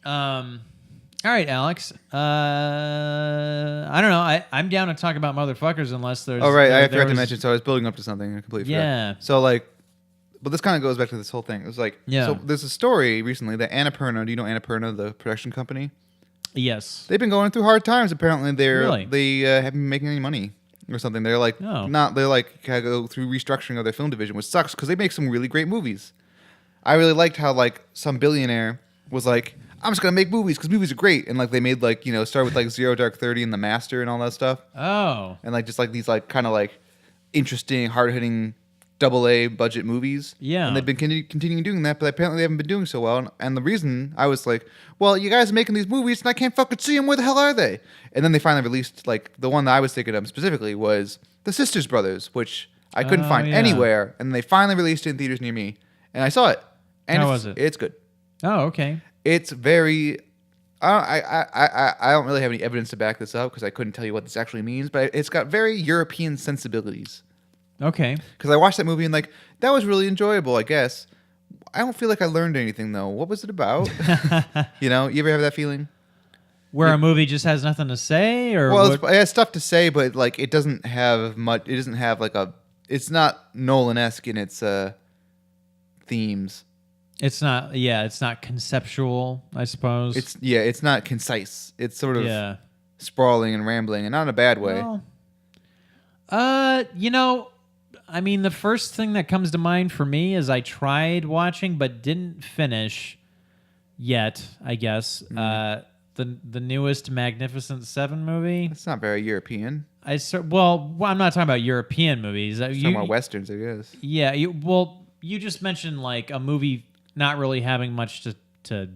All right, Alex. I don't know. I'm down to talk about motherfuckers unless there's. Oh right, I there forgot to was- mention. So I was building up to something. I completely Yeah. forgot. So like, but this kind of goes back to this whole thing. It was like, Yeah. So there's a story recently that Annapurna. Do you know Annapurna, the production company? Yes. They've been going through hard times. Apparently, Really? they haven't been making any money or something. They're like Oh. not. They're like gotta go through restructuring of their film division, which sucks because they make some really great movies. I really liked how like some billionaire was like, I'm just gonna make movies because movies are great, and like they made like start with like Zero Dark 30 and The Master and all that stuff, Oh. and like just like these like kind of like interesting, hard hitting AA budget movies. Yeah. And they've been continuing doing that, but apparently they haven't been doing so well. And the reason I was like, well, you guys are making these movies and I can't fucking see them. Where the hell are they? And then they finally released, like, the one that I was thinking of specifically was The Sisters Brothers, which I couldn't Oh, find yeah. anywhere. And they finally released it in theaters near me. And I saw it. And How was it? It's good. Oh, okay. It's very... I don't really have any evidence to back this up because I couldn't tell you what this actually means, but it's got very European sensibilities. Okay. Because I watched that movie and like that was really enjoyable, I guess. I don't feel like I learned anything though. What was it about? You ever have that feeling? Where a movie just has nothing to say, or Well, what? it has stuff to say, but like it doesn't have much. It doesn't have like a. It's not Nolan-esque in its themes. It's not. Yeah, it's not conceptual. I suppose. It's not concise. It's sort of yeah. sprawling and rambling, and not in a bad way. Well, I mean, the first thing that comes to mind for me is I tried watching but didn't finish yet, I guess. The newest Magnificent Seven movie. It's not very European. Well, I'm not talking about European movies. It's talking about westerns, I guess. Yeah, you just mentioned like a movie not really having much to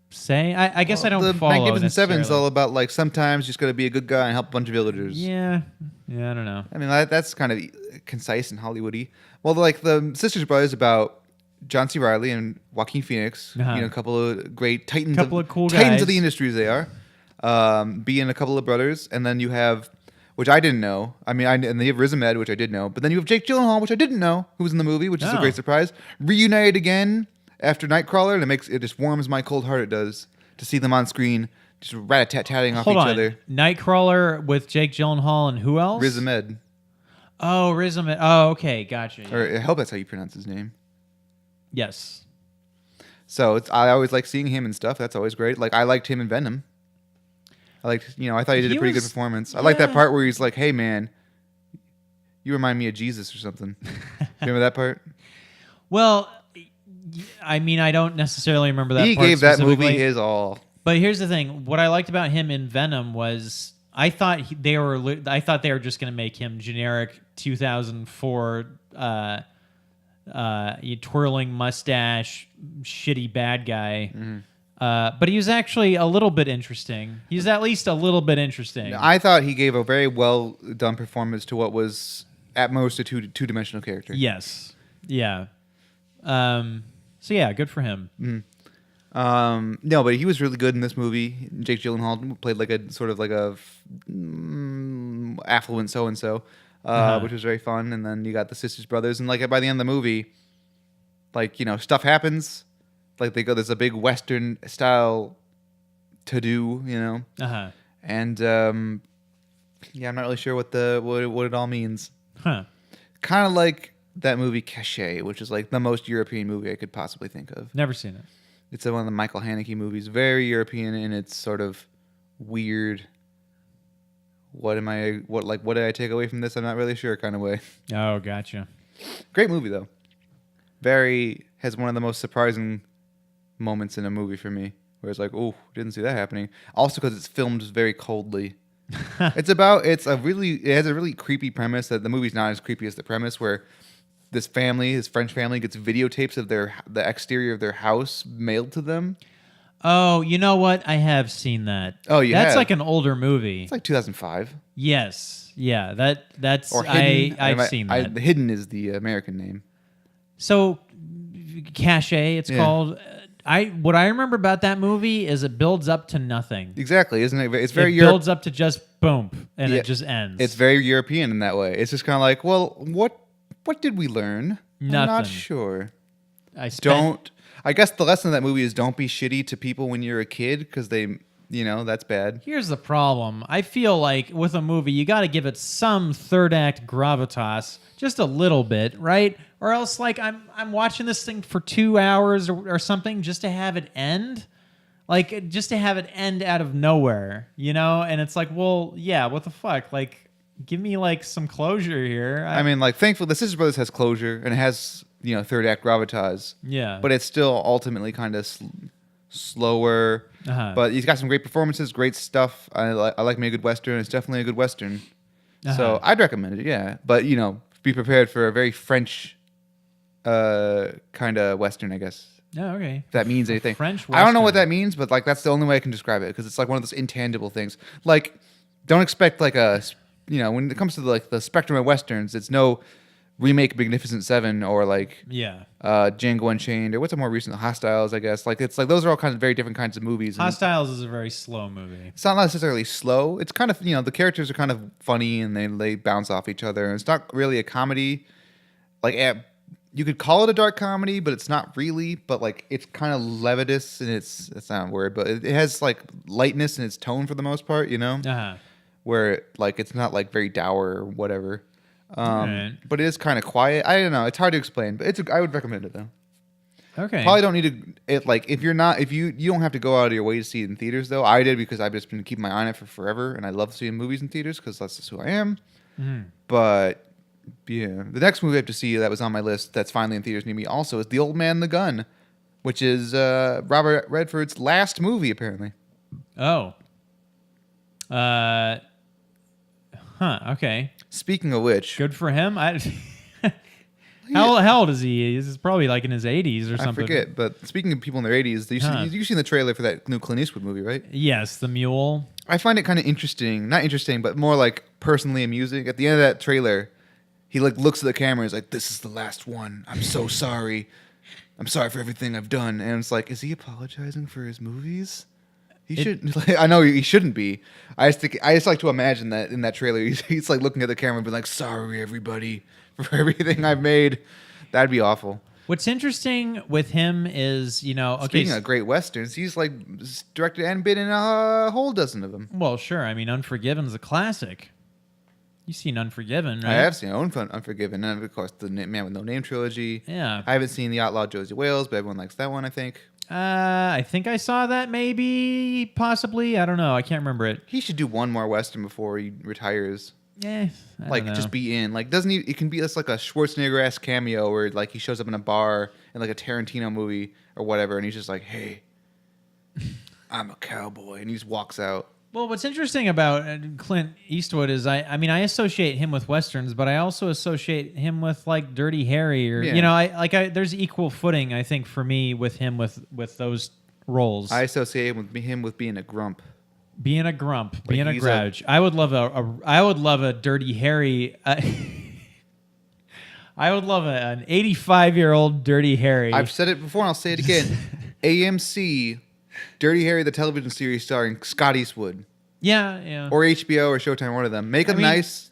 say. I guess I don't The follow Magnificent Seven is necessarily. all about like sometimes you just got to be a good guy and help a bunch of villagers. Yeah, I don't know. I mean, that's kind of concise and Hollywoody. Well, like the Sisters Brothers about John C. Reilly and Joaquin Phoenix, Uh-huh. a couple of great titans, Couple of cool titans guys. of the industries they are, being a couple of brothers, and then you have, which I didn't know. I mean, and they have Riz Ahmed, which I did know, but then you have Jake Gyllenhaal, which I didn't know, who was in the movie, which is a Oh. great surprise. Reunited again after Nightcrawler, and it just warms my cold heart. It does to see them on screen, just rat-a-tat-tatting off Hold each on. other. Nightcrawler with Jake Gyllenhaal and who else? Riz Ahmed, Oh, Riz Ahmed. Oh, okay, gotcha. Yeah. or I hope that's how you pronounce his name. Yes. So I always like seeing him and stuff. That's always great. Like I liked him in Venom. I thought he did a He pretty good was- performance. I like that yeah. part where he's like, "Hey man, you remind me of Jesus or something." Remember that part? Well, I mean, I don't necessarily remember that. He part gave that movie specifically. his all. But here's the thing: what I liked about him in Venom was I thought they were just going to make him generic 2004 twirling mustache, shitty bad guy. Mm-hmm. But he was actually a little bit interesting. He's at least a little bit interesting. I thought he gave a very well done performance to what was at most a two-dimensional character. Yes. Yeah. So yeah, good for him. No, but he was really good in this movie. Jake Gyllenhaal played like a sort of like a affluent so and so, which was very fun. And then you got the Sisters Brothers, and like by the end of the movie, like stuff happens. Like there's a big Western style to do, Uh-huh. and I'm not really sure what it all means. Huh. Kind of like that movie Cachet, which is like the most European movie I could possibly think of. Never seen it. It's one of the Michael Haneke movies. Very European in its sort of weird. What did I take away from this? I'm not really sure kind of way. Oh, gotcha. Great movie though. Has one of the most surprising moments in a movie for me, where it's like, oh, didn't see that happening. Also because it's filmed very coldly. It has a really creepy premise that the movie's not as creepy as the premise, where this French family gets videotapes of the exterior of their house mailed to them. Oh, you know what? I have seen that. Oh, you That's have? like an older movie. It's like 2005. Yes. Yeah, that's Or Hidden. I've seen that. Hidden is the American name. So Cachet, it's called. What I remember about that movie is it builds up to nothing. Exactly, isn't it? It's very builds up to just boom, and it just ends. It's very European in that way. It's just kind of like, well, what did we learn? Nothing. I'm not sure. I guess the lesson of that movie is don't be shitty to people when you're a kid, because that's bad. Here's the problem. I feel like with a movie, you got to give it some third act gravitas, just a little bit, right? Or else, like, I'm watching this thing for 2 hours or something just to have it end. Like, just to have it end out of nowhere, And it's like, well, yeah, what the fuck? Like, give me, like, some closure here. I mean, like, thankfully, The Sister Brothers has closure, and it has, third act gravitas. Yeah. But it's still ultimately kind of slower. Uh-huh. But he's got some great performances, great stuff. I like me a good Western. It's definitely a good Western. Uh-huh. So I'd recommend it, yeah. But, be prepared for a very French kind of Western, I guess. Oh, okay. If that means anything. French I don't know what Western. that means, but like that's the only way I can describe it, because it's like one of those intangible things. Like, don't expect like when it comes to the spectrum of Westerns, it's no remake Magnificent Seven or like Django Unchained, or what's a more recent, Hostiles, I guess. Like, it's like those are all kinds of very different kinds of movies. Hostiles is a very slow movie. It's not necessarily slow. It's kind of, the characters are kind of funny and they bounce off each other. And it's not really a comedy. Like, you could call it a dark comedy, but it's not really. But like, it's kind of levitous, and that's not a word, but it has like lightness in its tone for the most part, Uh-huh. where like it's not like very dour or whatever. Right. But it is kind of quiet. I don't know. It's hard to explain, but I would recommend it though. Okay. Probably don't need to. If you don't have to go out of your way to see it in theaters though. I did, because I've just been keeping my eye on it for forever, and I love seeing movies in theaters because that's just who I am. Mm-hmm. But yeah, the next movie I have to see that was on my list that's finally in theaters near me also is The Old Man and the Gun, which is Robert Redford's last movie apparently. Oh. Okay. Speaking of which, Good for him. How old is he? He's probably like in his 80s or something. I forget, but speaking of people in their 80s, you've seen the trailer for that new Clint Eastwood movie, right? Yes, The Mule. I find it kind of interesting. Not interesting, but more like personally amusing. At the end of that trailer, he like looks at the camera and is like, "This is the last one. I'm so sorry. I'm sorry for everything I've done." And it's like, is he apologizing for his movies? He shouldn't. Like, I know he shouldn't be. I just like to imagine that in that trailer, he's like looking at the camera and being like, "Sorry, everybody, for everything I've made." That'd be awful. What's interesting with him is, Speaking of great westerns, he's like directed and been in a whole dozen of them. Well, sure. I mean, Unforgiven's a classic. You've seen Unforgiven, right? I have seen Unforgiven, and of course the Man with No Name trilogy. Yeah. I haven't seen The Outlaw Josie Wales, but everyone likes that one, I think. I think I saw that, maybe, possibly. I don't know. I can't remember it. He should do one more western before he retires. I don't know. Just be in. Like, doesn't he? It can be just like a Schwarzenegger-esque cameo where like he shows up in a bar in like a Tarantino movie or whatever, and he's just like, "Hey, I'm a cowboy," and he just walks out. Well, what's interesting about Clint Eastwood is I associate him with westerns, but I also associate him with like Dirty Harry, or there's equal footing, I think, for me with him with those roles. I associate him with being a grump. Being a grump, being a grouch. I would love a Dirty Harry. I would love an 85-year-old Dirty Harry. I've said it before and I'll say it again. AMC, Dirty Harry, the television series starring Scott Eastwood. Yeah. Or HBO or Showtime, one of them. Make him nice,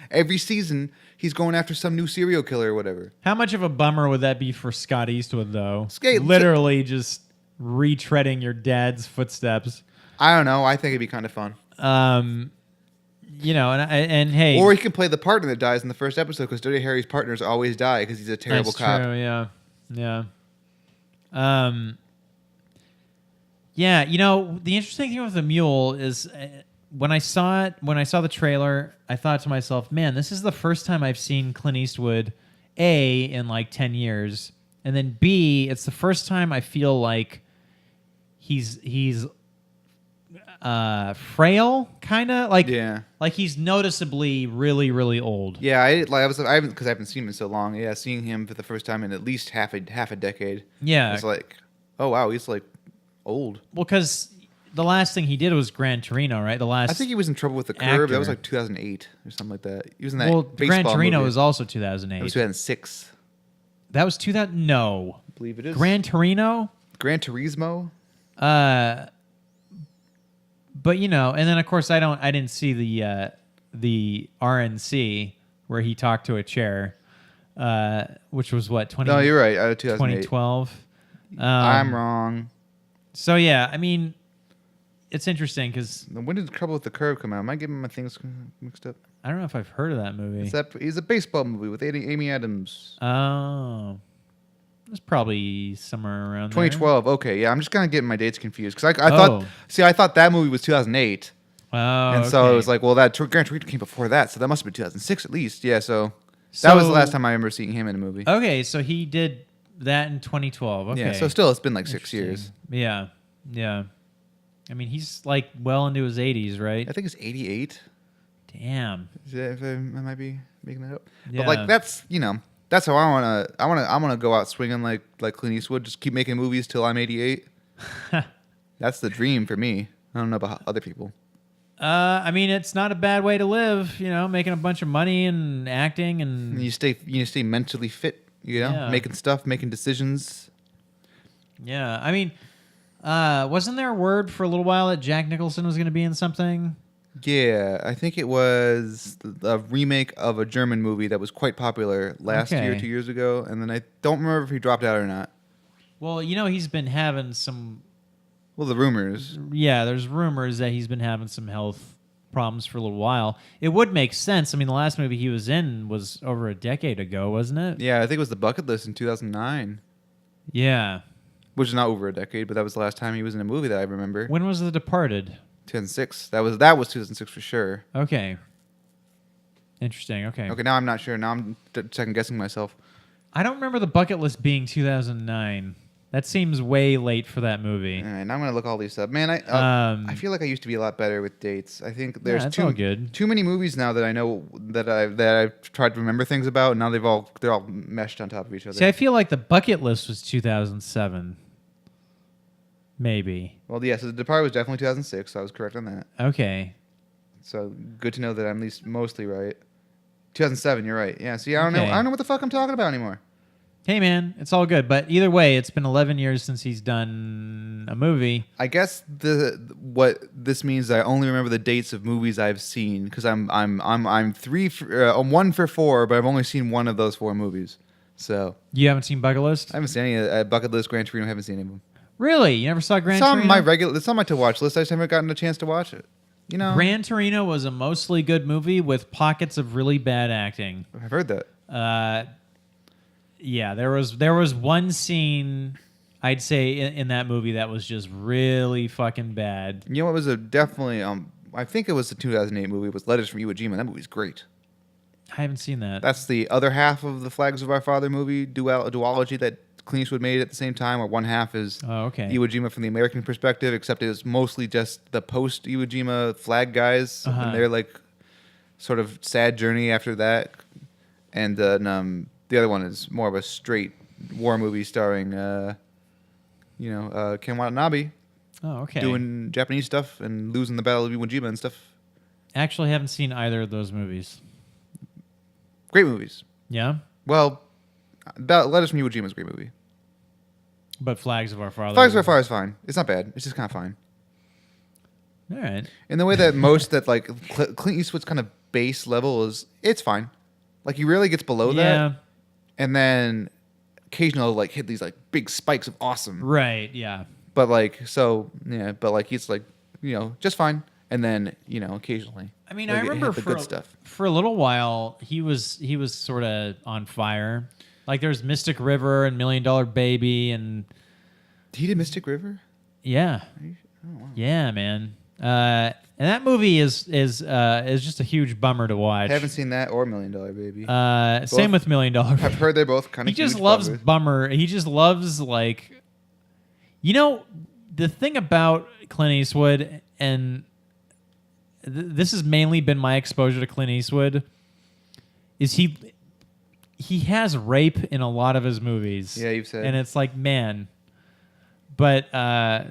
every season he's going after some new serial killer or whatever. How much of a bummer would that be for Scott Eastwood, though? Literally just retreading your dad's footsteps. I don't know. I think it'd be kind of fun. You know, and hey, Or he can play the partner that dies in the first episode because Dirty Harry's partners always die because he's a terrible that's cop. true. Yeah, yeah. Yeah, you know, the interesting thing with the mule is when I saw the trailer, I thought to myself, man, this is the first time I've seen Clint Eastwood, A, in like 10 years, and then B, it's the first time I feel like he's frail, kind of like he's noticeably really, really old. Yeah, I haven't because I haven't seen him in so long. Yeah, seeing him for the first time in at least half a decade. Yeah, it's like, oh wow, he's like old. Well, because the last thing he did was Gran Torino, right? I think he was in Trouble with the Curve. That was like 2008 or something like that. He was in that. Well, baseball Gran Torino movie. was also 2008. That was 2006. That was 2000. No, I believe it is. Gran Torino. Gran Turismo. But you know, and then of course I didn't see the RNC where he talked to a chair, which was what 20. No, you're right. 2012. I'm wrong. So yeah, I mean, it's interesting because When did Trouble with the Curve come out? Am I getting my things mixed up? I don't know if I've heard of that movie. It's a baseball movie with Amy Adams. Oh, it was probably somewhere around 2012. Okay, yeah, I'm just kind of getting my dates confused because I thought that movie was 2008, there. Oh, and so it was like, well, that Gran Torino came before that, so that must have been 2006 at least. Yeah, so that was the last time I remember seeing him in a movie. Okay, so he did that in 2012. Okay, Yeah, so still it's been like 6 years. Yeah, yeah. I mean, he's like well into his 80s, right? I think it's 88. Damn. I might be making that up. Yeah. But like that's how I wanna go out swinging like Clint Eastwood. Just keep making movies till I'm 88. That's the dream for me. I don't know about other people. I mean, it's not a bad way to live. You know, making a bunch of money and acting, and You stay mentally fit. You know, Yeah. making stuff, making decisions. yeah. I mean, wasn't there a word for a little while that Jack Nicholson was going to be in something? Yeah, I think it was a remake of a German movie that was quite popular last year, 2 years ago, and then I don't remember if he dropped out or not. Well, you know, he's been having some. Well, the rumors. Yeah, there's rumors that he's been having some health problems for a little while. It would make sense. I mean, the last movie he was in was over a decade ago, wasn't it? Yeah, I think it was The Bucket List in 2009, Yeah. which is not over a decade, but that was the last time he was in a movie that I remember. When was The Departed? 2006. That was 2006 for sure. Okay. Interesting. Okay. Okay, now I'm not sure. Now I'm second guessing myself. I don't remember The Bucket List being 2009. That seems way late for that movie. All right, now I'm gonna look all these up. Man, I feel like I used to be a lot better with dates. I think there's it's all good. too many movies now that I know that I've tried to remember things about, and now they're all meshed on top of each other. See, I feel like The Bucket List was 2007. Maybe. Well, yeah, so The Departed was definitely 2006, so I was correct on that. Okay. So good to know that I'm at least mostly right. 2007, you're right. Yeah, see, I don't Okay. know what the fuck I'm talking about anymore. Hey, man, it's all good. But either way, it's been 11 years since he's done a movie. I guess what this means is I only remember the dates of movies I've seen because I'm 1 for 4, but I've only seen one of those 4 movies. So You haven't seen Bucket List? I haven't seen any Bucket List, Gran Torino. I haven't seen any of them. Really? You never saw Gran It's on Torino? It's on my to watch list. I just haven't gotten a chance to watch it. You know, Gran Torino was a mostly good movie with pockets of really bad acting. I've heard that. Yeah, there was one scene I'd say in that movie that was just really fucking bad. You know what was definitely I think it was the 2008 movie. It was Letters from Iwo Jima. That movie's great. I haven't seen that. That's the other half of the Flags of Our Father movie duology that Clint Eastwood made at the same time, where one half is okay. Iwo Jima from the American perspective, except it was mostly just the post Iwo Jima flag guys and their like sort of sad journey after that, and the other one is more of a straight war movie starring Ken Watanabe doing Japanese stuff and losing the Battle of Iwo Jima and stuff. Actually, haven't seen either of those movies. Great movies. Yeah? Well, Letters from Iwo Jima is a great movie. But Flags of Our Father. Flags of Our Father is fine. It's not bad. It's just kind of fine. All right. In the way that like Clint Eastwood's kind of base level it's fine. Like he really gets below that, and then occasionally like hit these like big spikes of awesome. Right. Yeah. But like he's like just fine, and then occasionally. I mean, Like, I it remember had the good stuff. for a little while he was sort of on fire. Like there's Mystic River and Million Dollar Baby and He did Mystic River. yeah, Oh wow. yeah, man. And that movie is just a huge bummer to watch. Haven't seen that or Million Dollar Baby. Same with Million Dollar Baby. I've heard they're both kind He of. just loves bummer. He just loves like, you know, the thing about Clint Eastwood, and this has mainly been my exposure to Clint Eastwood, is he has rape in a lot of his movies. Yeah, you've said. And it's like, man. But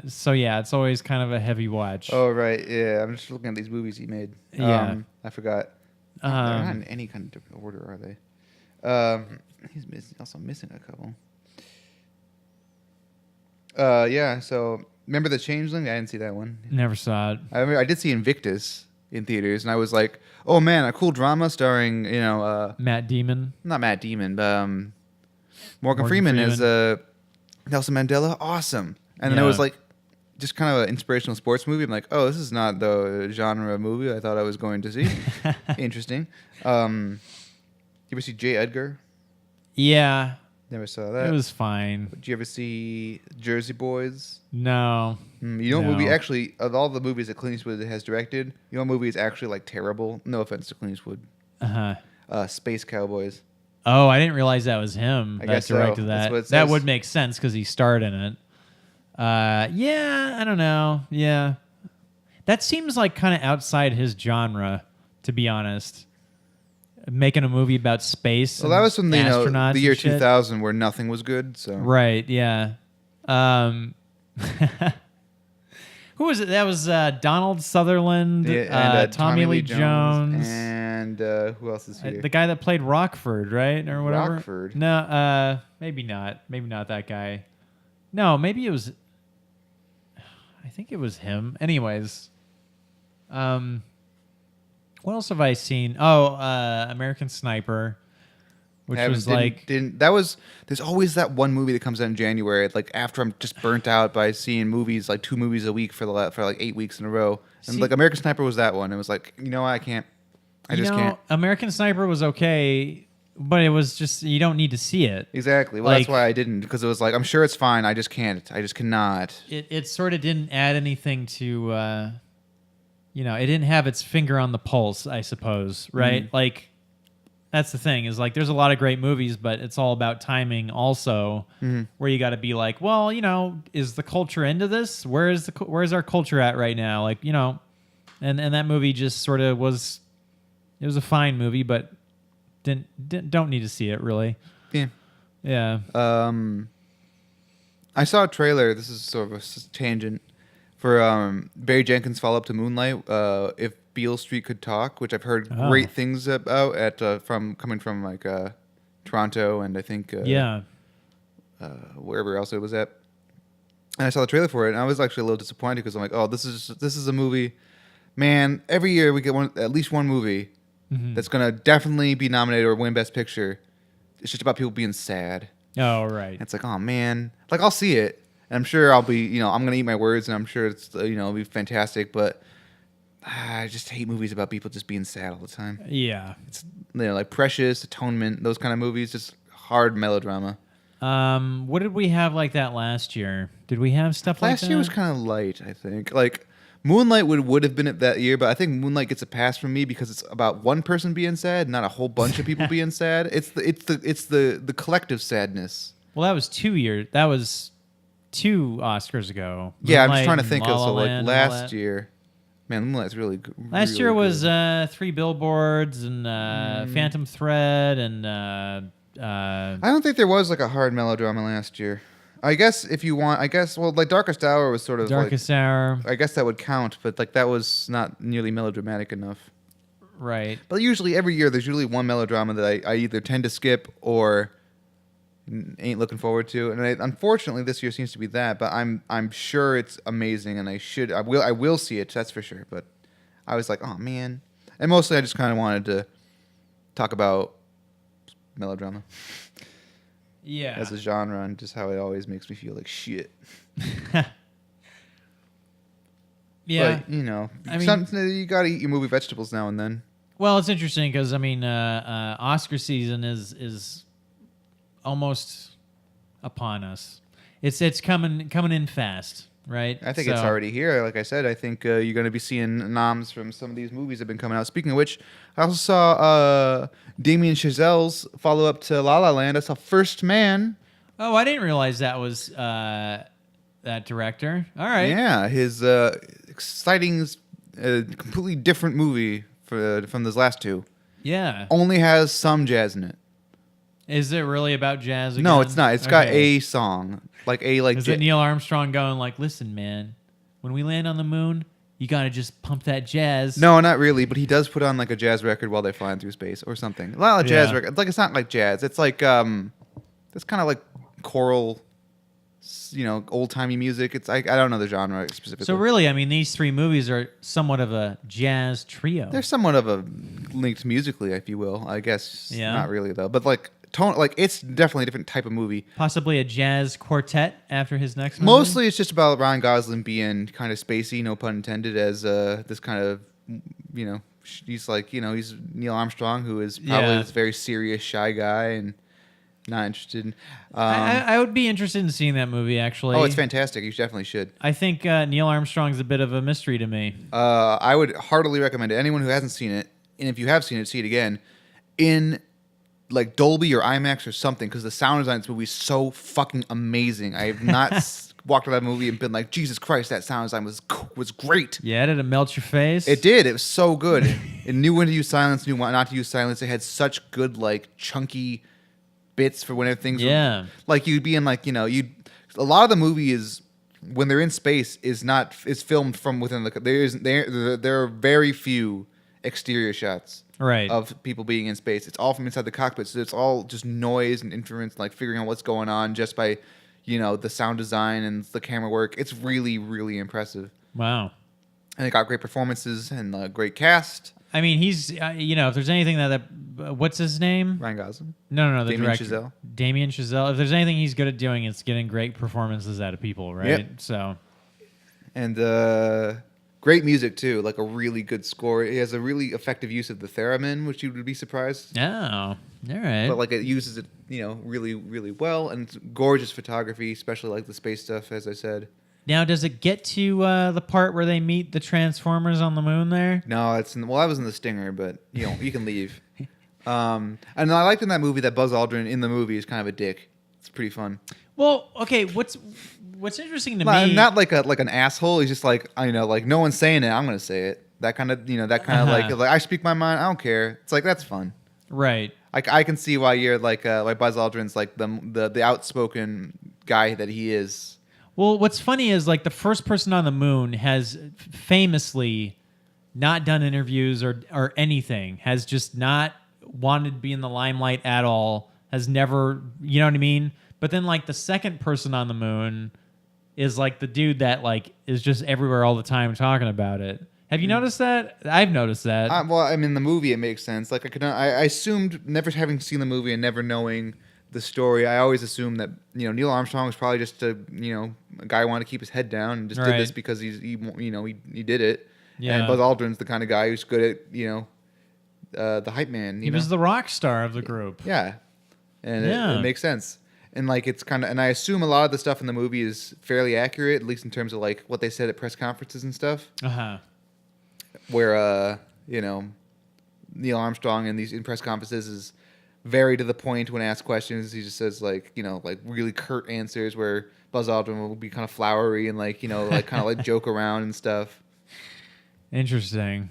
so yeah, it's always kind of a heavy watch. Oh right, yeah. I'm just looking at these movies he made. Yeah. I forgot. They're not in any kind of different order, are they? He's also missing a couple. Yeah. So remember The Changeling? I didn't see that one. Never saw it. I did see Invictus in theaters, and I was like, "Oh man, a cool drama starring Matt Damon. not Matt Damon, but Morgan Freeman as Nelson Mandela. Awesome!" And then it was like just kind of an inspirational sports movie. I'm like, "Oh, this is not the genre of movie I thought I was going to see." Interesting. You ever see J. Edgar? Yeah, Never saw that. it was fine. Did you ever see Jersey Boys? No. You know what No. movie actually, of all the movies that Clint Eastwood has directed, you know what movie is actually like terrible? No offense to Clint Eastwood. Space Cowboys. Oh, I didn't realize that was him I that guess so. directed That's that. what it That says. would make sense because he starred in it. Yeah, I don't know. Yeah. That seems like kind of outside his genre, to be honest. Making a movie about space. Well, that was from the astronauts year and shit. 2000 where nothing was good. So Right, yeah. Who was it? That was Donald Sutherland, and Tommy Lee Jones, and who else is here? the guy that played Rockford, right, or whatever. Rockford? No, maybe not. Maybe not that guy. No, maybe it was. I think it was him. Anyways, what else have I seen? Oh, American Sniper, which was like there's always that one movie that comes out in January, like after I'm just burnt out by seeing movies, like 2 movies a week for like 8 weeks in a row. And like American Sniper was that one. It was like, I can't. I just can't. American Sniper was okay, but it was just, you don't need to see it. Exactly. Well, that's why I didn't, because it was like, I'm sure it's fine. I just can't. I just cannot. It sort of didn't add anything to, it didn't have its finger on the pulse, I suppose, right? Mm-hmm. Like, that's the thing, is like there's a lot of great movies, but it's all about timing also, where you got to be like, well, is the culture into this? Where's our culture at right now? Like, and that movie just sort of was, it was a fine movie, but don't need to see it really. Yeah. Yeah. I saw a trailer. This is sort of a tangent for Barry Jenkins' follow-up to Moonlight. If Beale Street Could Talk, which I've heard great things about coming from like Toronto and I think wherever else it was at. And I saw the trailer for it, and I was actually a little disappointed because I'm like, oh, this is a movie. Man, every year we get at least one movie that's gonna definitely be nominated or win Best Picture. It's just about people being sad. Oh, right. And it's like, oh man, like I'll see it, and I'm sure I'll be, I'm gonna eat my words, and I'm sure it's, it'll be fantastic, but. I just hate movies about people just being sad all the time. Yeah. It's like Precious, Atonement, those kind of movies, just hard melodrama. What did we have like that last year? Did we have stuff like that? Last year was kind of light, I think. Like Moonlight would have been it that year, but I think Moonlight gets a pass from me because it's about one person being sad, not a whole bunch of people being sad. It's the collective sadness. Well, that was 2 years. That was 2 Oscars ago. Yeah, I'm Moonlight just trying to and think La of La so like Land and all last that. year. Man, Moonlight's really good. Last year was 3 Billboards and Phantom Thread and I don't think there was like a hard melodrama last year. I guess if you want, like Darkest Hour was sort of Darkest Hour. I guess that would count, but like that was not nearly melodramatic enough. Right. But usually every year there's usually one melodrama that I either tend to skip or ain't looking forward to, and unfortunately this year seems to be that. But I'm sure it's amazing, and I will see it. That's for sure. But I was like, oh man, and mostly I just kind of wanted to talk about melodrama. Yeah. As a genre and just how it always makes me feel like shit. Yeah. But, you know, I mean- you got to eat your movie vegetables now and then. Well, it's interesting because I mean, Oscar season is almost upon us. It's coming in fast, right? I think it's already here. Like I said, I think you're going to be seeing noms from some of these movies that have been coming out. Speaking of which, I also saw Damien Chazelle's follow-up to La La Land. I saw First Man. Oh, I didn't realize that was that director. All right. Yeah, his exciting, completely different movie from those last two. Yeah. Only has some jazz in it. Is it really about jazz again? No, it's not. It's got Okay. a song. Is Is it Neil Armstrong going like, listen, man, when we land on the moon, you got to just pump that jazz. No, not really, but he does put on like a jazz record while they're flying through space or something. A lot of jazz Yeah. record. Like it's not like jazz. It's like it's kind of like choral, old-timey music. It's I don't know the genre specifically. So really, I mean, these three movies are somewhat of a jazz trio. They're somewhat of a linked musically, if you will. I guess Yeah. not really though. But like it's definitely a different type of movie. Possibly a jazz quartet after his next movie. Mostly it's just about Ryan Gosling being kind of spacey, no pun intended, as this kind of, he's like, he's Neil Armstrong, who is probably Yeah. this very serious, shy guy and not interested in. I would be interested in seeing that movie, actually. Oh, it's fantastic. You definitely should. I think Neil Armstrong's a bit of a mystery to me. I would heartily recommend it. Anyone who hasn't seen it, and if you have seen it, see it again in like Dolby or IMAX or something, because the sound design of this movie is so fucking amazing. I have not walked out of that movie and been like, Jesus Christ, that sound design was great. Yeah, did it melt your face? It did. It was so good. It knew when to use silence, knew when not to use silence. It had such good, like, chunky bits for when things Yeah. like you'd be in like, a lot of the movie is when they're in space is filmed from within there are very few exterior shots Right. of people being in space. It's all from inside the cockpit, so it's all just noise and inference, like figuring out what's going on just by, the sound design and the camera work. It's really, really impressive. Wow. And they got great performances and a great cast. I mean, he's, if there's anything what's his name? Ryan Gosling. No, the Damien director. Chazelle. Damien Chazelle. If there's anything he's good at doing, it's getting great performances out of people, right? Yep. So, And great music too, like a really good score. It has a really effective use of the theremin, which you would be surprised. oh, all right. But like it uses it, really, really well, and it's gorgeous photography, especially like the space stuff, as I said. Now, does it get to the part where they meet the Transformers on the moon there? No, I was in the Stinger, but you can leave. And I liked in that movie that Buzz Aldrin in the movie is kind of a dick. It's pretty fun. Well, okay. What's interesting to me? Not like an asshole. He's just like like no one's saying it. I'm gonna say it. That kind of like I speak my mind. I don't care. It's like that's fun. Right. I can see why you're like Buzz Aldrin's like the outspoken guy that he is. Well, what's funny is like the first person on the moon has famously not done interviews or anything. Has just not wanted to be in the limelight at all. Has never, you know what I mean? But then like the second person on the moon is like the dude that like is just everywhere all the time talking about it. Have you noticed that? I've noticed that. Well, I mean, the movie it makes sense. Like I assumed, never having seen the movie and never knowing the story, I always assumed that Neil Armstrong was probably just a guy who wanted to keep his head down and just did this because he did it. Yeah. And Buzz Aldrin's the kind of guy who's good at the hype man. He was the rock star of the group. Yeah, and Yeah. it makes sense. And like it's kind of, and I assume a lot of the stuff in the movie is fairly accurate, at least in terms of like what they said at press conferences and stuff. Uh-huh. Where Neil Armstrong in press conferences is very to the point when asked questions. He just says like really curt answers, where Buzz Aldrin will be kind of flowery and like kind of like joke around and stuff. Interesting.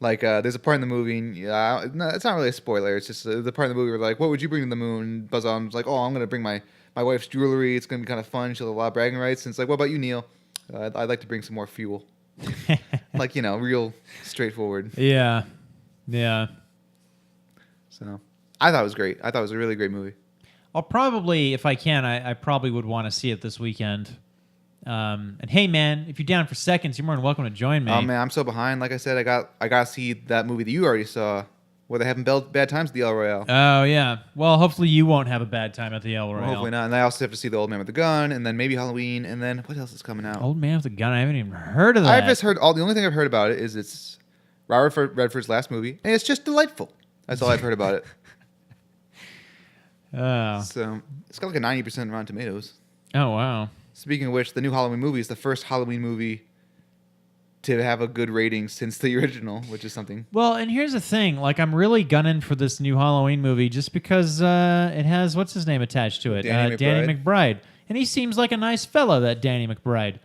Like there's a part in the movie, no, it's not really a spoiler. It's just the part in the movie where like, what would you bring to the moon? Buzz Aldrin's like, oh, I'm gonna bring my wife's jewelry. It's gonna be kind of fun. She'll have a lot of bragging rights. And it's like, what about you, Neil? I'd like to bring some more fuel. Like real straightforward. Yeah. Yeah. So I thought it was great. I thought it was a really great movie. I'll probably, if I can, I probably would want to see it this weekend. And hey, man, if you're down for seconds, you're more than welcome to join me. Oh man, I'm so behind. Like I said, I got to see that movie that you already saw where they're having bad times at the El Royale. Oh yeah. Well, hopefully you won't have a bad time at the El Royale. Well, hopefully not. And I also have to see the Old Man with the Gun, and then maybe Halloween, and then what else is coming out? Old Man with a Gun. I haven't even heard of that. I've just heard the only thing I've heard about it is it's Robert Redford's last movie, and it's just delightful. That's all I've heard about it. Oh. So it's got like a 90% Rotten Tomatoes. Oh wow. Speaking of which, the new Halloween movie is the first Halloween movie to have a good rating since the original, which is something. Well, and here's the thing. Like, I'm really gunning for this new Halloween movie just because it has, what's his name attached to it? Danny McBride. And he seems like a nice fella, that Danny McBride.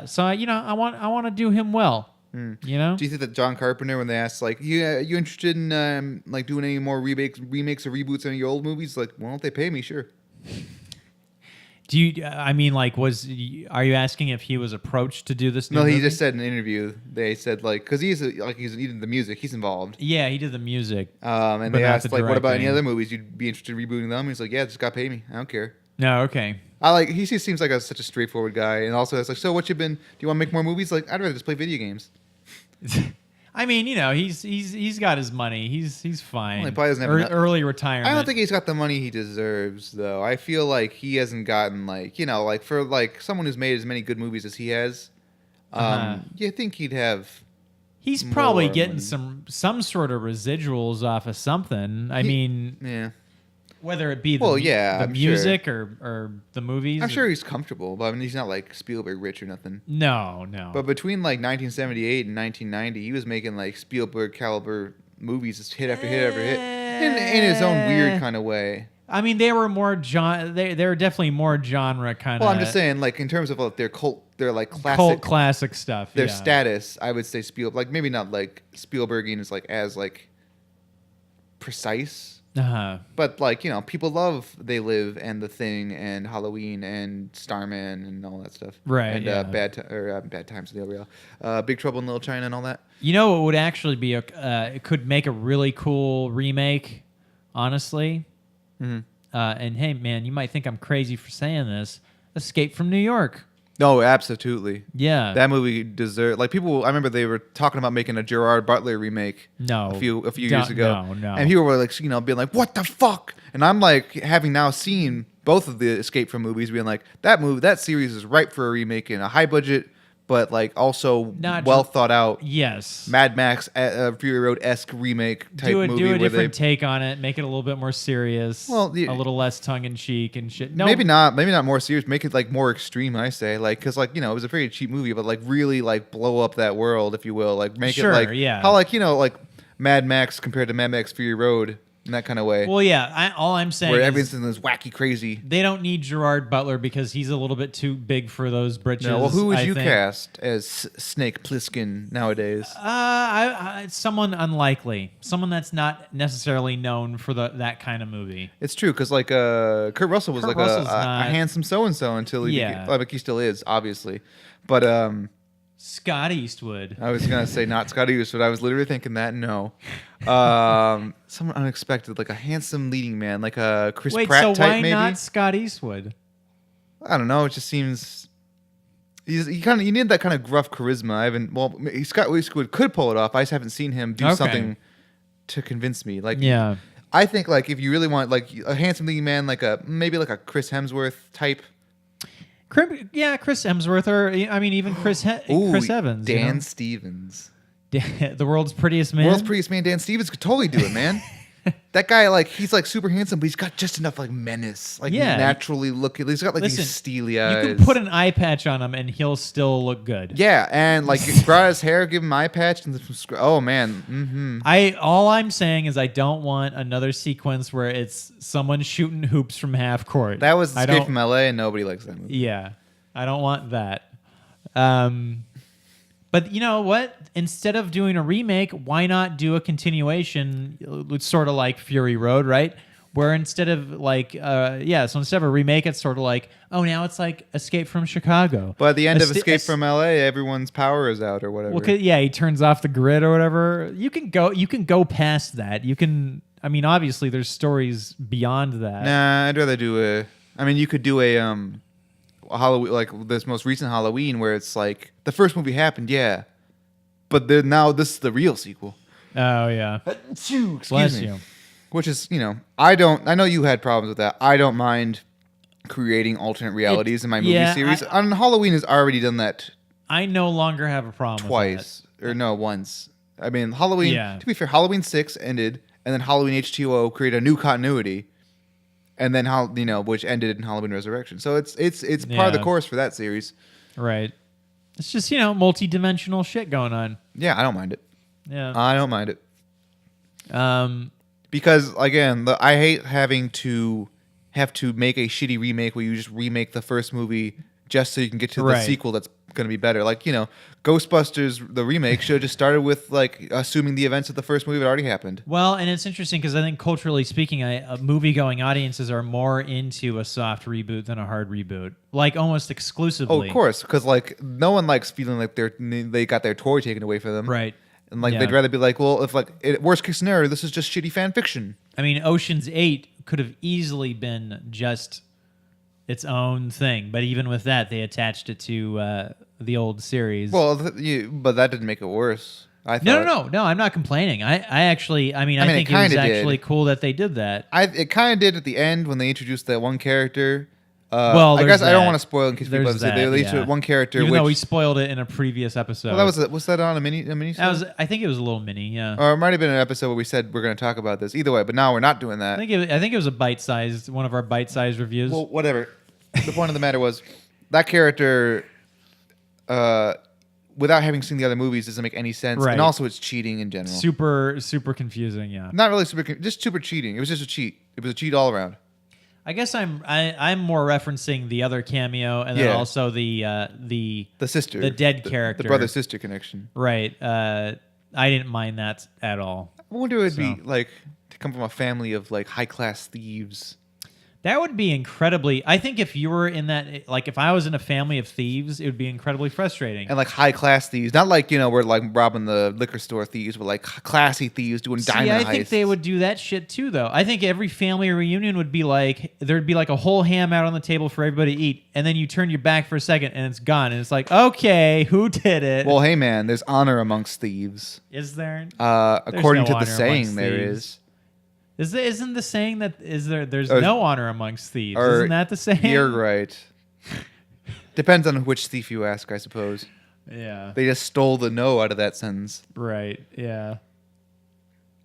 So, I want to do him well. You know? Do you think that John Carpenter, when they asked, like, you interested in, like, doing any more remakes or reboots on your old movies? Like, well, if they pay me, sure. Do you? I mean, like, are you asking if he was approached to do this? New No, he movie? just said in an interview. They said like, because he's eating the music, he's involved. Yeah, he did the music. And but they not asked the like, what about any directing. other movies you'd be interested in rebooting them? He's like, yeah, just got to pay me. I don't care. No, okay. He just seems like such a straightforward guy, and also it's like, so what you been? Do you want to make more movies? Like, I'd rather just play video games. I mean, he's got his money. He's fine. Well, he probably doesn't have early retirement. I don't think he's got the money he deserves, though. I feel like he hasn't gotten like for like someone who's made as many good movies as he has. You think he'd have? He's probably more getting money. some sort of residuals off of something. I mean, Yeah. whether it be the I'm music sure. or the movies. I'm sure he's comfortable, but I mean, he's not like Spielberg rich or nothing. No. But between like 1978 and 1990, he was making like Spielberg caliber movies, just hit after hit after hit, in his own weird kind of way. I mean, they were more they're definitely more genre kind of. Well, I'm just saying, like in terms of like, their like cult classic stuff. Their yeah. status, I would say Spielberg, like maybe not like Spielbergian is like as like precise. But like people love They Live and The Thing and Halloween and Starman and all that stuff, Right? And yeah. Bad Times at the El Royale, Big Trouble in Little China and all that. You know, it would actually be it could make a really cool remake, honestly. Mm-hmm. And hey, man, you might think I'm crazy for saying this. Escape from New York. No, absolutely. Yeah, That movie deserved. Like people, I remember they were talking about making a Gerard Butler remake. No, a few years ago. No. And people were like, being like, "What the fuck?" And I'm like, having now seen both of the Escape from movies, being like, that series is ripe for a remake in a high budget, but like also Not well thought out. Yes, Mad Max Fury Road-esque remake type movie. Do a where different take on it. Make it a little bit more serious. Well, a little less tongue in cheek and shit. No, maybe not more serious. Make it like more extreme. I say like because like it was a very cheap movie, but like really like blow up that world, if you will. Like make Sure, it like yeah. how like like Mad Max compared to Mad Max Fury Road in that kind of way. Well, yeah. All I'm saying where is everything's is wacky crazy. they don't need Gerard Butler because he's a little bit too big for those britches. No, well, who would I you think. cast as Snake Plissken nowadays? Someone unlikely, someone that's not necessarily known for that kind of movie. It's true because like Kurt Russell was Kurt like Russell's a not- handsome so and so until he Yeah. became, like he still is obviously, but Scott Eastwood. I was gonna say not Scott Eastwood. I was literally thinking that. No, someone unexpected, like a handsome leading man, like a Chris Wait, Pratt so type. why Maybe not Scott Eastwood? I don't know. It just seems you need that kind of gruff charisma. I haven't. Well, Scott Eastwood could pull it off. I just haven't seen him do Okay. something to convince me. Like Yeah. I think like if you really want like a handsome leading man, like maybe like a Chris Hemsworth type. Chris Hemsworth, or I mean, even Chris Evans. Dan Stevens. The world's prettiest man. World's prettiest man, Dan Stevens could totally do it, man. That guy, like, he's like super handsome, but he's got just enough like menace, like naturally looking. He's got like Listen, these steely eyes. You can put an eye patch on him and he'll still look good. Yeah, and like grow out his hair, give him eye patch, and oh man, All I'm saying is I don't want another sequence where it's someone shooting hoops from half court. that was I Escape don't- from L.A. and nobody likes that movie. Yeah, I don't want that. But you know what? Instead of doing a remake, why not do a continuation? It's sort of like Fury Road, right? Where instead of like, so instead of a remake, it's sort of like, oh, now it's like Escape from Chicago. But at the end of Escape from L.A., everyone's power is out or whatever. Well, he turns off the grid or whatever. You can go past that. You can. I mean, obviously, there's stories beyond that. Nah, I'd rather do a. I mean, you could do a Halloween, like this most recent Halloween, where it's like the first movie happened, yeah, but then now this is the real sequel. Oh yeah. Excuse Bless me. you. Which is, I know you had problems with that. I don't mind creating alternate realities in my movie yeah, series. On Halloween has already done that I no longer have a problem twice. with Or no, once. I mean, Halloween, Yeah. to be fair, Halloween 6 ended, and then Halloween H2O created a new continuity, and then, which ended in Halloween Resurrection. So it's part of the Yeah. course for that series. that. Right. It's just, multi-dimensional shit going on. Yeah, I don't mind it. Yeah. I don't mind it. Um, Because, again, I hate having to make a shitty remake where you just remake the first movie just so you can get to the Right. sequel that's going to be better. Like, Ghostbusters, the remake, should have just started with, like, assuming the events of the first movie had already happened. well, and it's interesting because I think culturally speaking, movie-going audiences are more into a soft reboot than a hard reboot. Like, almost exclusively. Oh, of course. Because, like, no one likes feeling like they got their toy taken away from them. Right. And, like, Yeah. they'd rather be like, well, if, like, worst case scenario, this is just shitty fan fiction. I mean, Ocean's 8 could have easily been just its own thing, but even with that, they attached it to the old series. Well, but that didn't make it worse. I thought. No, I'm not complaining. I actually, I think it it was kinda did. actually cool that they did that. It kind of did at the end when they introduced that one character. Well, I there's guess I don't that. want to spoil in case people There's haven't seen it. They that, introduced one character, Even which though we spoiled it in a previous episode. well, was that on a mini? That was, I think it was a little mini, yeah. Or it might have been an episode where we said we're going to talk about this. Either way, but now we're not doing that. I think it was a bite-sized, one of our bite-sized reviews. Well, whatever. The point of the matter was that character, without having seen the other movies, doesn't make any sense, Right. and also it's cheating in general. super confusing, yeah. Not really just super cheating. It was just a cheat. It was a cheat all around. I guess I'm more referencing the other cameo and then Yeah. also the sister, the dead character, the brother sister connection. Right. I didn't mind that at all. I wonder what it'd be So. like to come from a family of like high class thieves. That would be incredibly. I think if you were in that, like if I was in a family of thieves, it would be incredibly frustrating. And like high class thieves, not like we're like robbing the liquor store thieves, but like classy thieves doing diamond heists. I think they would do that shit too, though. I think every family reunion would be like there'd be like a whole ham out on the table for everybody to eat, and then you turn your back for a second and it's gone, and it's like, okay, who did it? Well, hey man, there's honor amongst thieves. Is there? According no to the honor saying, amongst there thieves. is. Isn't the saying that there's no honor amongst thieves? Or Isn't that the saying? You're right. Depends on which thief you ask, I suppose. Yeah. They just stole the no out of that sentence. Right. Yeah.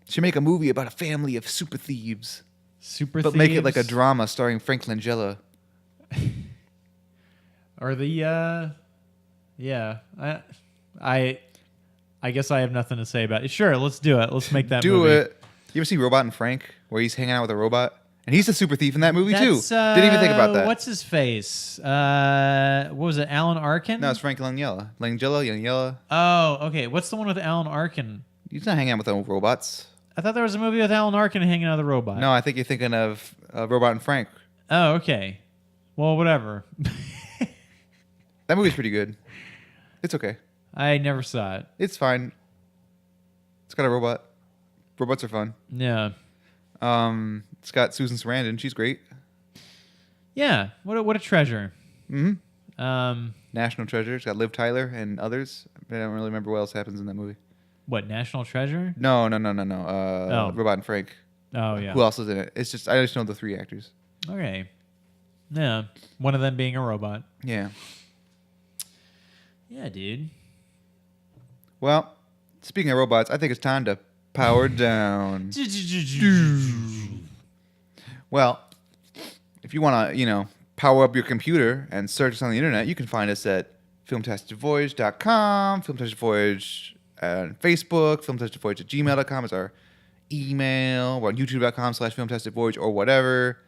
Should make a movie about a family of super thieves, But make it like a drama starring Frank Langella. Or the yeah. I guess I have nothing to say about it. Sure, let's do it. Let's make that Do movie. it. You ever see Robot and Frank, where he's hanging out with a robot? And he's a super thief in that movie, too. That's, Didn't even think about that. What's his face? What was it? Alan Arkin? No, it's Frank Langella. Langella. Oh, okay. What's the one with Alan Arkin? He's not hanging out with no robots. I thought there was a movie with Alan Arkin hanging out with a robot. No, I think you're thinking of Robot and Frank. Oh, okay. Well, whatever. That movie's pretty good. It's okay. I never saw it. It's fine. It's got a robot. Robots are fun. Yeah. It's got Susan Sarandon. She's great. Yeah. What a treasure. Mm-hmm. National Treasure. It's got Liv Tyler and others. I don't really remember what else happens in that movie. What, National Treasure? No. Oh. Robot and Frank. Oh, yeah. Who else is in it? I just know the three actors. Okay. Yeah. One of them being a robot. Yeah. Yeah, dude. Well, speaking of robots, I think it's time to power down. Well, if you want to, power up your computer and search us on the internet, you can find us at filmtasticvoyage.com, Filmtastic Voyage on Facebook, filmtasticvoyage@gmail.com is our email. We're on youtube.com/filmtasticvoyage or whatever.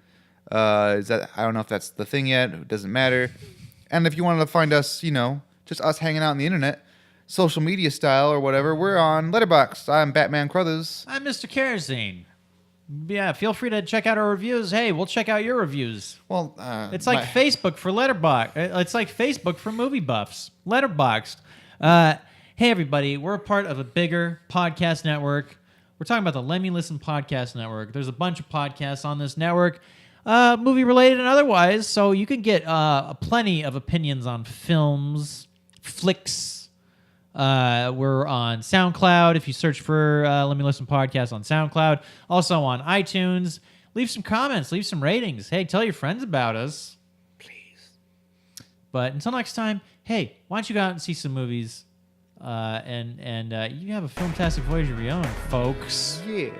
I don't know if that's the thing yet. It doesn't matter. And if you wanted to find us, just us hanging out on the internet, social media style or whatever, we're on Letterboxd. I'm Batman Crothers. I'm Mr. Kerosene. Yeah, feel free to check out our reviews. Hey, we'll check out your reviews. Well, It's like Facebook for Letterboxd. It's like Facebook for movie buffs. Letterboxd. Hey, everybody, we're a part of a bigger podcast network. We're talking about the Let Me Listen podcast network. There's a bunch of podcasts on this network, movie related and otherwise, so you can get plenty of opinions on films, flicks, We're on SoundCloud. If you search for Let Me Listen Podcast on SoundCloud. Also on iTunes. Leave some comments. Leave some ratings. Hey, tell your friends about us. Please. But until next time, hey, why don't you go out and see some movies? And you have a Filmtastic Voyage of your own, folks. Yeah.